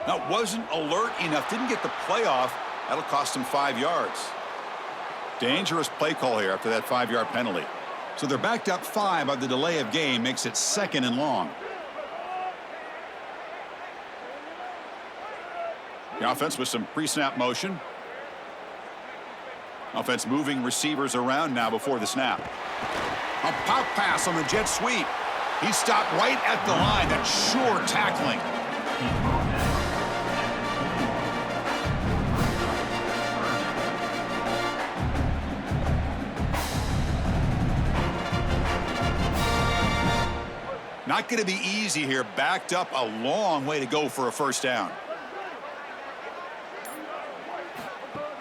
Now, wasn't alert enough. Didn't get the play off. That'll cost him 5 yards. Dangerous play call here after that 5-yard penalty. So they're backed up 5 on the delay of game. Makes it 2nd and long. The offense with some pre-snap motion. Offense moving receivers around now before the snap. A pop pass on the jet sweep. He stopped right at the line. That's sure tackling. Not going to be easy here. Backed up a long way to go for a first down.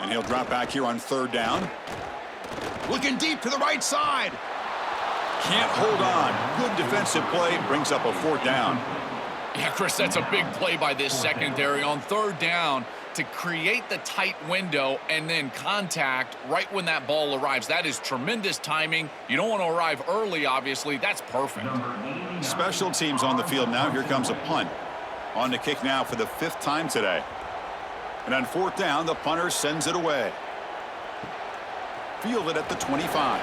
And he'll drop back here on third down. Looking deep to the right side. Can't hold on. Good defensive play. Brings up a fourth down. Yeah, Chris, that's a big play by this secondary on third down to create the tight window and then contact right when that ball arrives. That is tremendous timing. You don't want to arrive early, obviously. That's perfect. Special teams on the field now. Here comes a punt. On the kick now for the 5th time today. And on fourth down, the punter sends it away. Fielded at the 25.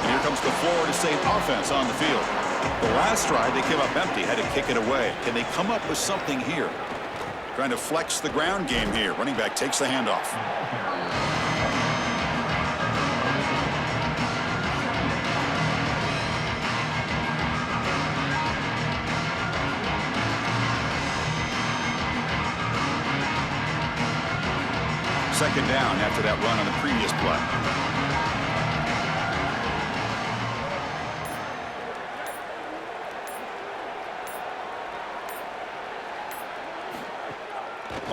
And here comes the Florida State offense on the field. The last drive, they came up empty, had to kick it away. Can they come up with something here? Trying to flex the ground game here. Running back takes the handoff. Second down after that run on the previous play.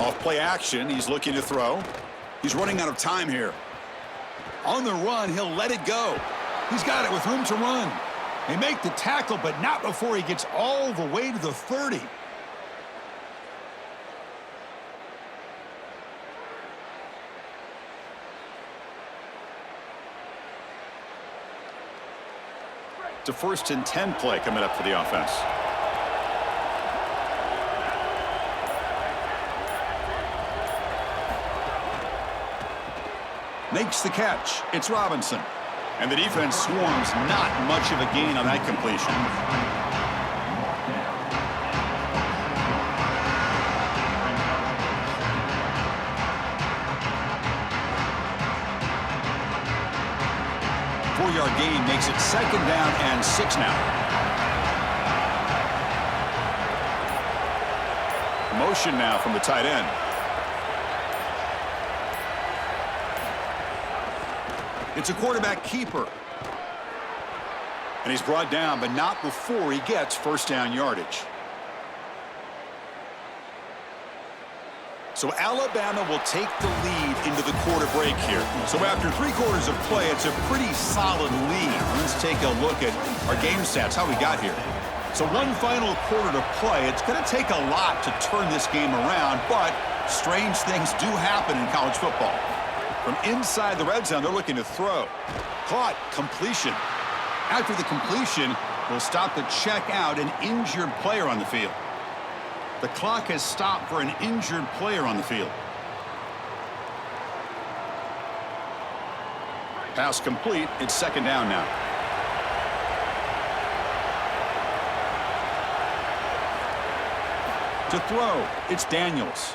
Off play action, he's looking to throw. He's running out of time here. On the run, he'll let it go. He's got it with room to run. They make the tackle, but not before he gets all the way to the 30. It's a 1st and 10 play coming up for the offense. Makes the catch. It's Robinson. And the defense swarms, not much of a gain on that completion. Four-yard gain makes it 2nd down and 6 now. Motion now from the tight end. It's a quarterback keeper. And he's brought down, but not before he gets 1st down yardage. So Alabama will take the lead into the quarter break here. So after 3 quarters of play, it's a pretty solid lead. Let's take a look at our game stats, how we got here. So 1 final quarter to play. It's going to take a lot to turn this game around, but strange things do happen in college football. From inside the red zone, they're looking to throw. Caught, completion. After the completion, we'll stop to check out an injured player on the field. The clock has stopped for an injured player on the field. Pass complete. It's 2nd down now. To throw, it's Daniels.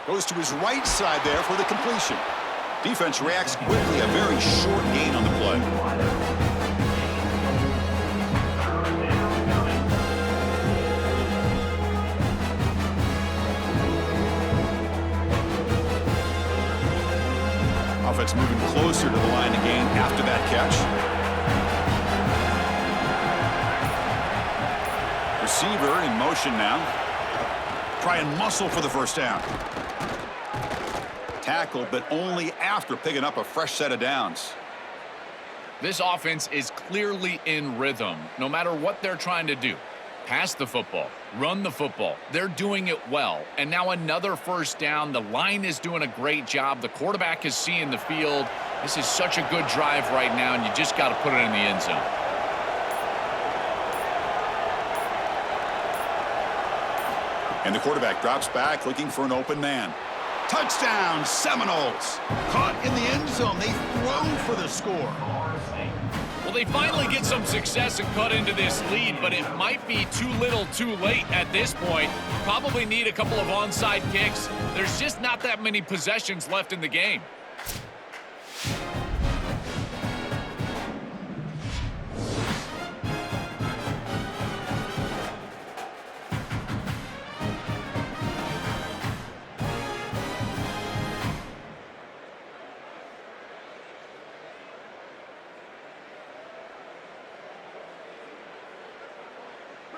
Goes to his right side there for the completion. Defense reacts quickly. A very short gain on the play. Offense moving closer to the line of gain after that catch. Receiver in motion now. Try and muscle for the 1st down. Tackle, but only after picking up a fresh set of downs. This offense is clearly in rhythm, no matter what they're trying to do. Pass the football, run the football. They're doing it well. And now another 1st down. The line is doing a great job. The quarterback is seeing the field. This is such a good drive right now, and you just got to put it in the end zone. And the quarterback drops back looking for an open man. Touchdown, Seminoles. Caught in the end zone. They throw for the score. Well, they finally get some success and cut into this lead, but it might be too little too late at this point. Probably need a couple of onside kicks. There's just not that many possessions left in the game.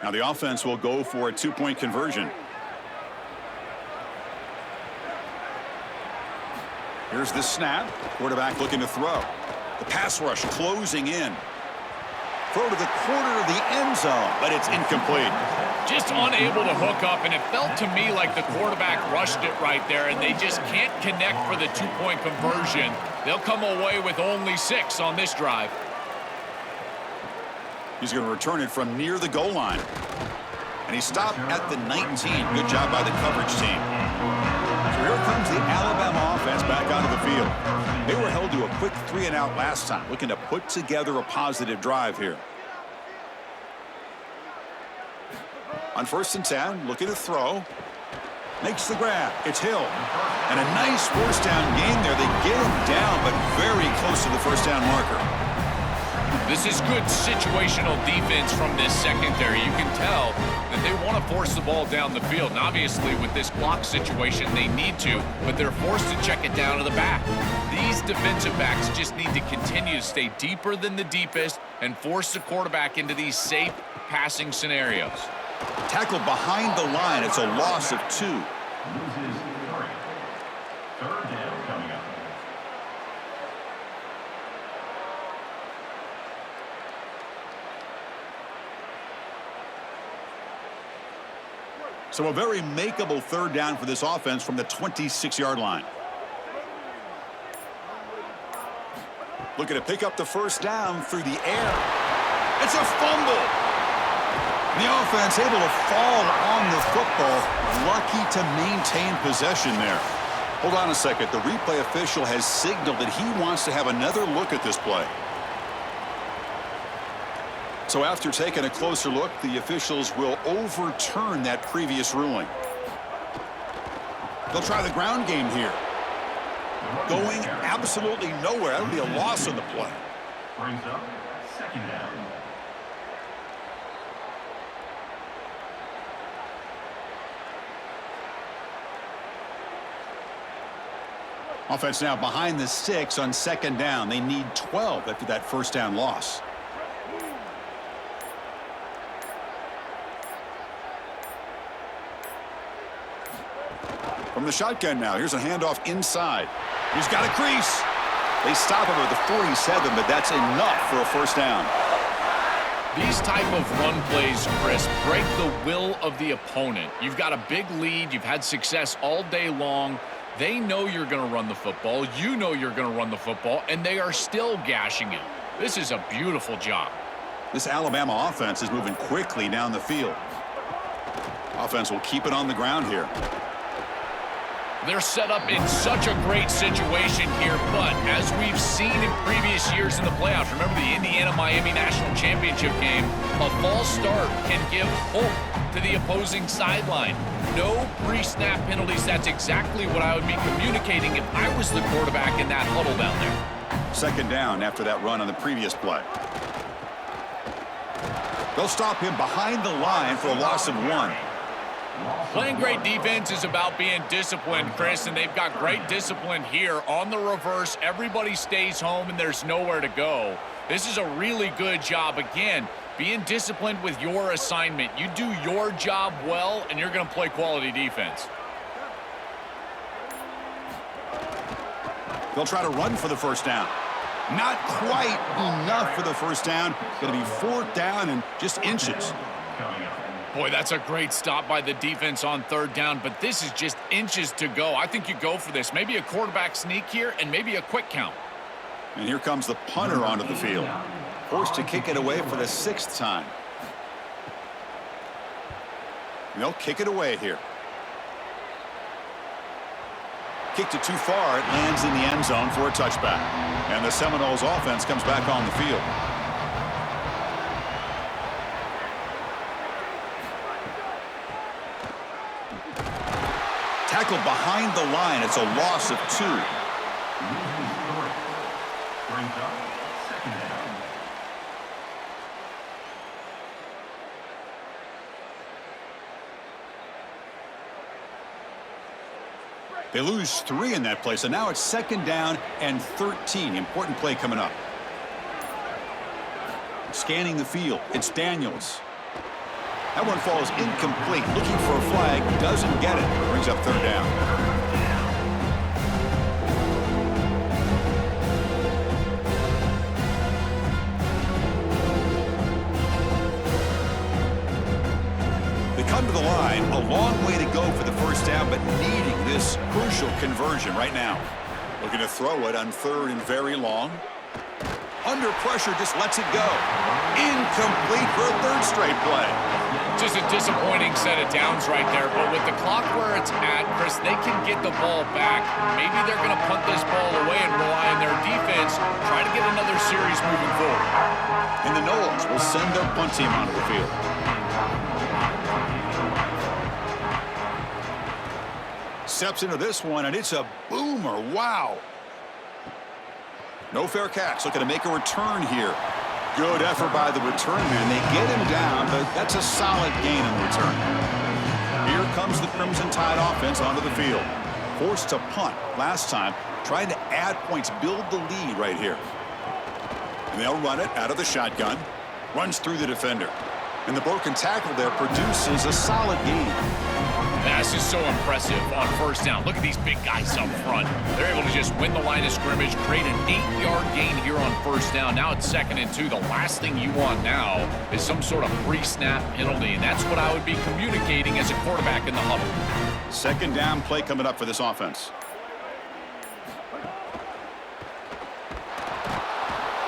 Now the offense will go for a 2-point conversion. Here's the snap. Quarterback looking to throw. The pass rush closing in. Throw to the corner of the end zone, but it's incomplete. Just unable to hook up, and it felt to me like the quarterback rushed it right there, and they just can't connect for the 2-point conversion. They'll come away with only 6 on this drive. He's going to return it from near the goal line. And he stopped at the 19. Good job by the coverage team. So here comes the Alabama offense back onto the field. They were held to a quick 3-and-out last time, looking to put together a positive drive here. On 1st and 10, looking to throw. Makes the grab. It's Hill. And a nice 1st down gain there. They get him down, but very close to the 1st down marker. This is good situational defense from this secondary. You can tell that they want to force the ball down the field. And obviously, with this clock situation, they need to, but they're forced to check it down to the back. These defensive backs just need to continue to stay deeper than the deepest and force the quarterback into these safe passing scenarios. Tackled behind the line. It's a loss of 2. Loses 3. Third down coming up. So a very makeable third down for this offense from the 26-yard line. Looking to pick up the first down through the air. It's a fumble. The offense able to fall on the football. Lucky to maintain possession there. Hold on a second. The replay official has signaled that he wants to have another look at this play. So after taking a closer look, the officials will overturn that previous ruling. They'll try the ground game here. Going absolutely nowhere. That would be a loss on the play. Brings up second down. Offense now behind the 6 on second down. They need 12 after that first down loss. From the shotgun now. Here's a handoff inside. He's got a crease. They stop him at the 47, but that's enough for a first down. These type of run plays, Chris, break the will of the opponent. You've got a big lead. You've had success all day long. They know you're going to run the football. You know you're going to run the football, and they are still gashing it. This is a beautiful job. This Alabama offense is moving quickly down the field. Offense will keep it on the ground here. They're set up in such a great situation here, but as we've seen in previous years in the playoffs, remember the Indiana-Miami National Championship game, a false start can give hope to the opposing sideline. No pre-snap penalties. That's exactly what I would be communicating if I was the quarterback in that huddle down there. Second down after that run on the previous play. They'll stop him behind the line for a loss of 1. Playing great defense is about being disciplined, Chris, and they've got great discipline here. On the reverse, everybody stays home and there's nowhere to go. This is a really good job. Again, being disciplined with your assignment. You do your job well, and you're going to play quality defense. They'll try to run for the first down. Not quite enough for the first down. Going to be 4th down and just inches. Boy, that's a great stop by the defense on third down, but this is just inches to go. I think you go for this. Maybe a quarterback sneak here and maybe a quick count. And here comes the punter onto the field. Forced to kick it away for the 6th time. And they'll kick it away here. Kicked it too far. It lands in the end zone for a touchback. And the Seminoles offense comes back on the field. Tackled behind the line. It's a loss of 2. Brings up second down. They lose 3 in that play, so now it's second down and 13. Important play coming up. Scanning the field. It's Daniels. That one falls incomplete. Looking for a flag. Doesn't get it. Brings up third down. They come to the line. A long way to go for the first down, but needing this crucial conversion right now. Looking to throw it on 3rd and very long. Under pressure, just lets it go. Incomplete for a 3rd straight play. Just a disappointing set of downs right there, but with the clock where it's at, Chris, they can get the ball back. Maybe they're going to punt this ball away and rely on their defense, try to get another series moving forward. And the Noles will send their punt team onto the field. Steps into this one, and it's a boomer. Wow. No fair catch. Looking to make a return here. Good effort by the return man. They get him down, but that's a solid gain in the return. Here comes the Crimson Tide offense onto the field. Forced to punt last time. Trying to add points, build the lead right here. And they'll run it out of the shotgun. Runs through the defender. And the broken tackle there produces a solid gain. This is so impressive on first down. Look at these big guys up front. They're able to just win the line of scrimmage, create an 8-yard gain here on first down. Now it's 2nd and 2. The last thing you want now is some sort of pre-snap penalty, and that's what I would be communicating as a quarterback in the huddle. 2nd down play coming up for this offense.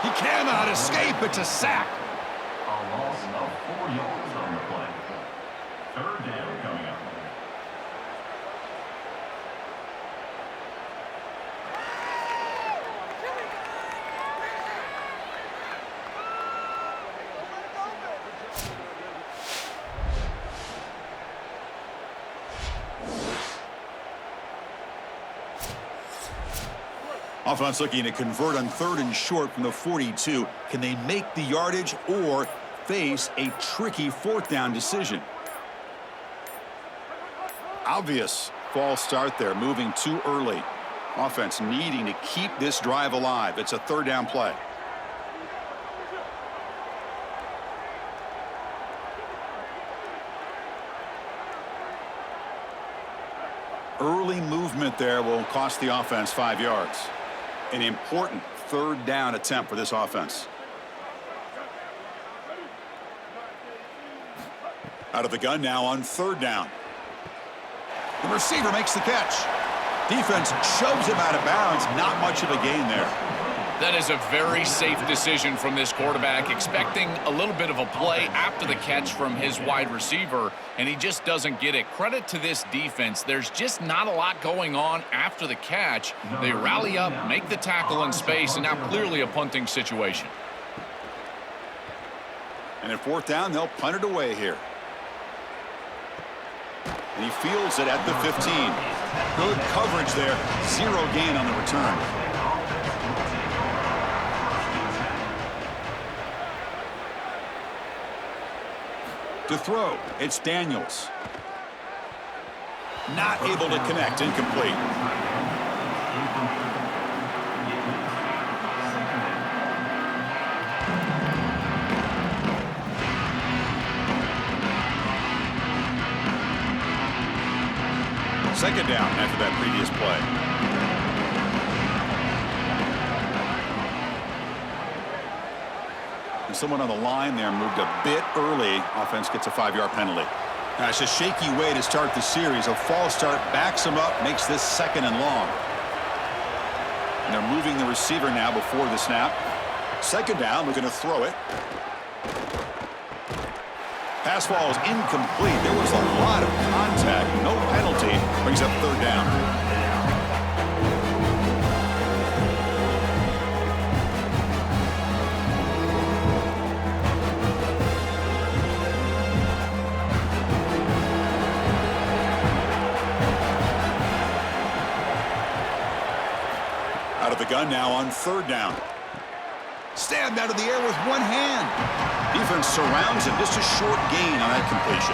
He cannot escape. It's a sack. A loss of 4 yards on the play. 3rd down coming up. Offense looking to convert on 3rd and short from the 42. Can they make the yardage or face a tricky 4th down decision? Obvious false start there, moving too early. Offense needing to keep this drive alive. It's a 3rd down play. Early movement there will cost the offense 5 yards. An important 3rd down attempt for this offense. Out of the gun now on 3rd down. The receiver makes the catch. Defense shoves him out of bounds. Not much of a gain there. That is a very safe decision from this quarterback, expecting a little bit of a play after the catch from his wide receiver, and he just doesn't get it. Credit to this defense. There's just not a lot going on after the catch. They rally up, make the tackle in space, and now clearly a punting situation. And at 4th down, they'll punt it away here. And he fields it at the 15. Good coverage there. 0 gain on the return. To throw, it's Daniels. Not able to connect, incomplete. Second down after that previous play. And someone on the line there moved a bit early. Offense gets a 5-yard penalty. Now, it's a shaky way to start the series. A false start backs him up, makes this 2nd and long. And they're moving the receiver now before the snap. 2nd down, looking to throw it. Pass ball is incomplete. There was a lot of contact. No penalty. Brings up 3rd down. Out of the gun now on 3rd down. Stabbed out of the air with one hand. Defense surrounds him. Just a short gain on that completion.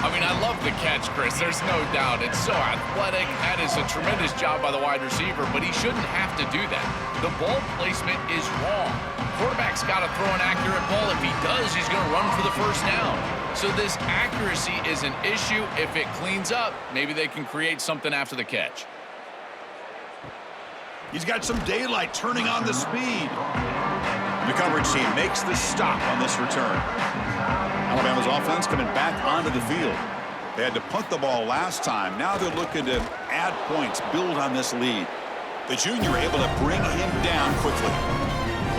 I mean, I love the catch, Chris. There's no doubt. It's so athletic. That is a tremendous job by the wide receiver, but he shouldn't have to do that. The ball placement is wrong. Quarterback's got to throw an accurate ball. If he does, he's going to run for the 1st down. So this accuracy is an issue. If it cleans up, maybe they can create something after the catch. He's got some daylight turning on the speed. The coverage team makes the stop on this return. Alabama's offense coming back onto the field. They had to punt the ball last time. Now they're looking to add points, build on this lead. The junior able to bring him down quickly.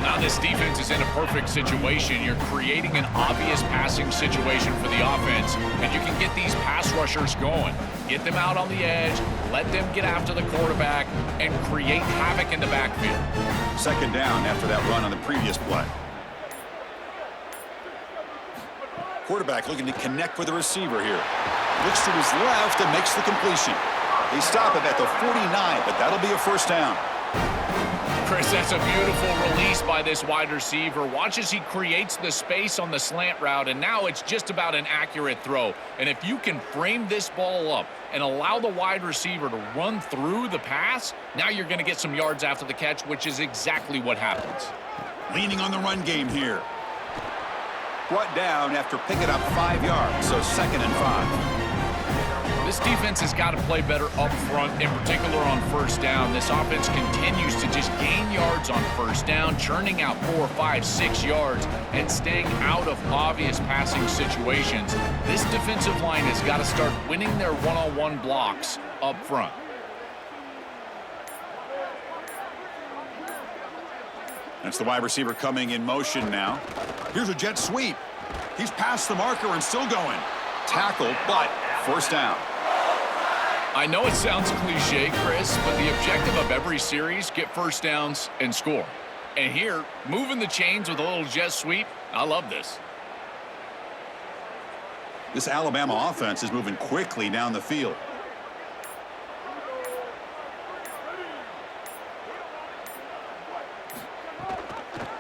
Now this defense is in a perfect situation. You're creating an obvious passing situation for the offense, and you can get these pass rushers going. Get them out on the edge, let them get after the quarterback, and create havoc in the backfield. 2nd down after that run on the previous play. Quarterback looking to connect with the receiver here. Looks to his left and makes the completion. They stop it at the 49, but that'll be a 1st down. Chris, that's a beautiful release by this wide receiver. Watch as he creates the space on the slant route, and now it's just about an accurate throw. And if you can frame this ball up and allow the wide receiver to run through the pass, now you're going to get some yards after the catch, which is exactly what happens. Leaning on the run game here. brought down after picking up 5 yards, so 2nd and 5. This defense has got to play better up front, in particular on first down. This offense continues to just gain yards on first down, churning out 4, 5, 6 yards, and staying out of obvious passing situations. This defensive line has got to start winning their one-on-one blocks up front. That's the wide receiver coming in motion now. Here's a jet sweep. He's past the marker and still going. Tackle, but first down. I know it sounds cliche, Chris, but the objective of every series, get first downs and score. And here, moving the chains with a little jet sweep, I love this. This Alabama offense is moving quickly down the field.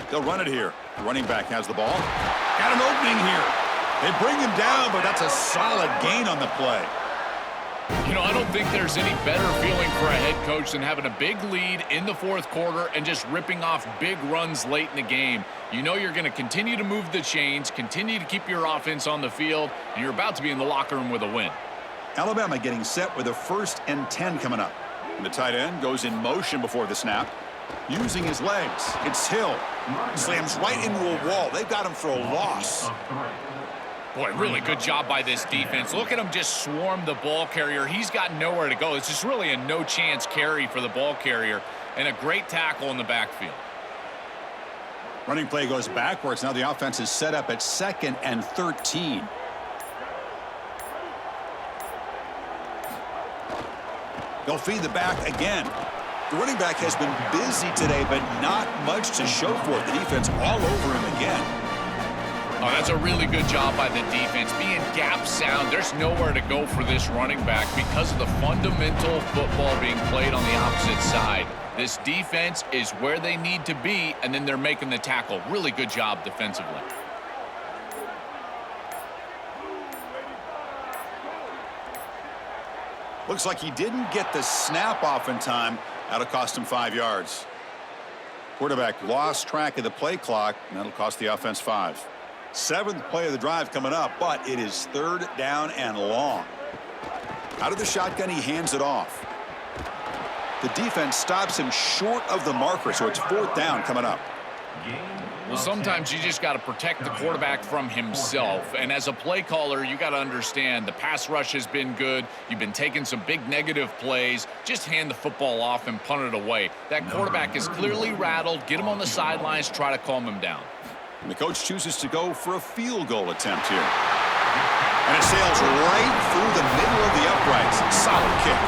They'll run it here. The running back has the ball. Got an opening here. They bring him down, but that's a solid gain on the play. You know, I don't think there's any better feeling for a head coach than having a big lead in the fourth quarter and just ripping off big runs late in the game. You know you're going to continue to move the chains, continue to keep your offense on the field, and you're about to be in the locker room with a win. Alabama getting set with a 1st and 10 coming up. And the tight end goes in motion before the snap. Using his legs. It's Hill. Slams right into a wall. They've got him for a loss. Boy, really good job by this defense. Look at him just swarm the ball carrier. He's got nowhere to go. It's just really a no-chance carry for the ball carrier, and a great tackle in the backfield. Running play goes backwards. Now the offense is set up at 2nd and 13. They'll feed the back again. The running back has been busy today, but not much to show for it. The defense all over him again. Oh, that's a really good job by the defense. Being gap sound, there's nowhere to go for this running back because of the fundamental football being played on the opposite side. This defense is where they need to be, and then they're making the tackle. Really good job defensively. Looks like he didn't get the snap off in time. That'll cost him 5 yards. Quarterback lost track of the play clock, and that'll cost the offense 5. 7th play of the drive coming up, but it is 3rd down and long. Out of the shotgun, he hands it off. The defense stops him short of the marker, so it's 4th down coming up. Well, sometimes you just got to protect the quarterback from himself. And as a play caller, you got to understand the pass rush has been good. You've been taking some big negative plays. Just hand the football off and punt it away. That quarterback is clearly rattled. Get him on the sidelines. Try to calm him down. And the coach chooses to go for a field goal attempt here. And it sails right through the middle of the uprights. Solid kick.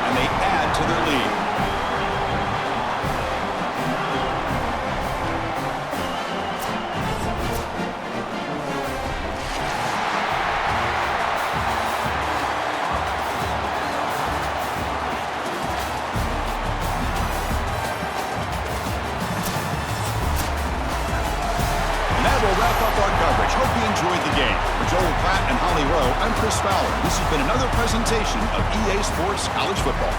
And they add to their lead. Hope you enjoyed the game. For Joel Platt and Holly Rowe, I'm Chris Fowler. This has been another presentation of EA Sports College Football.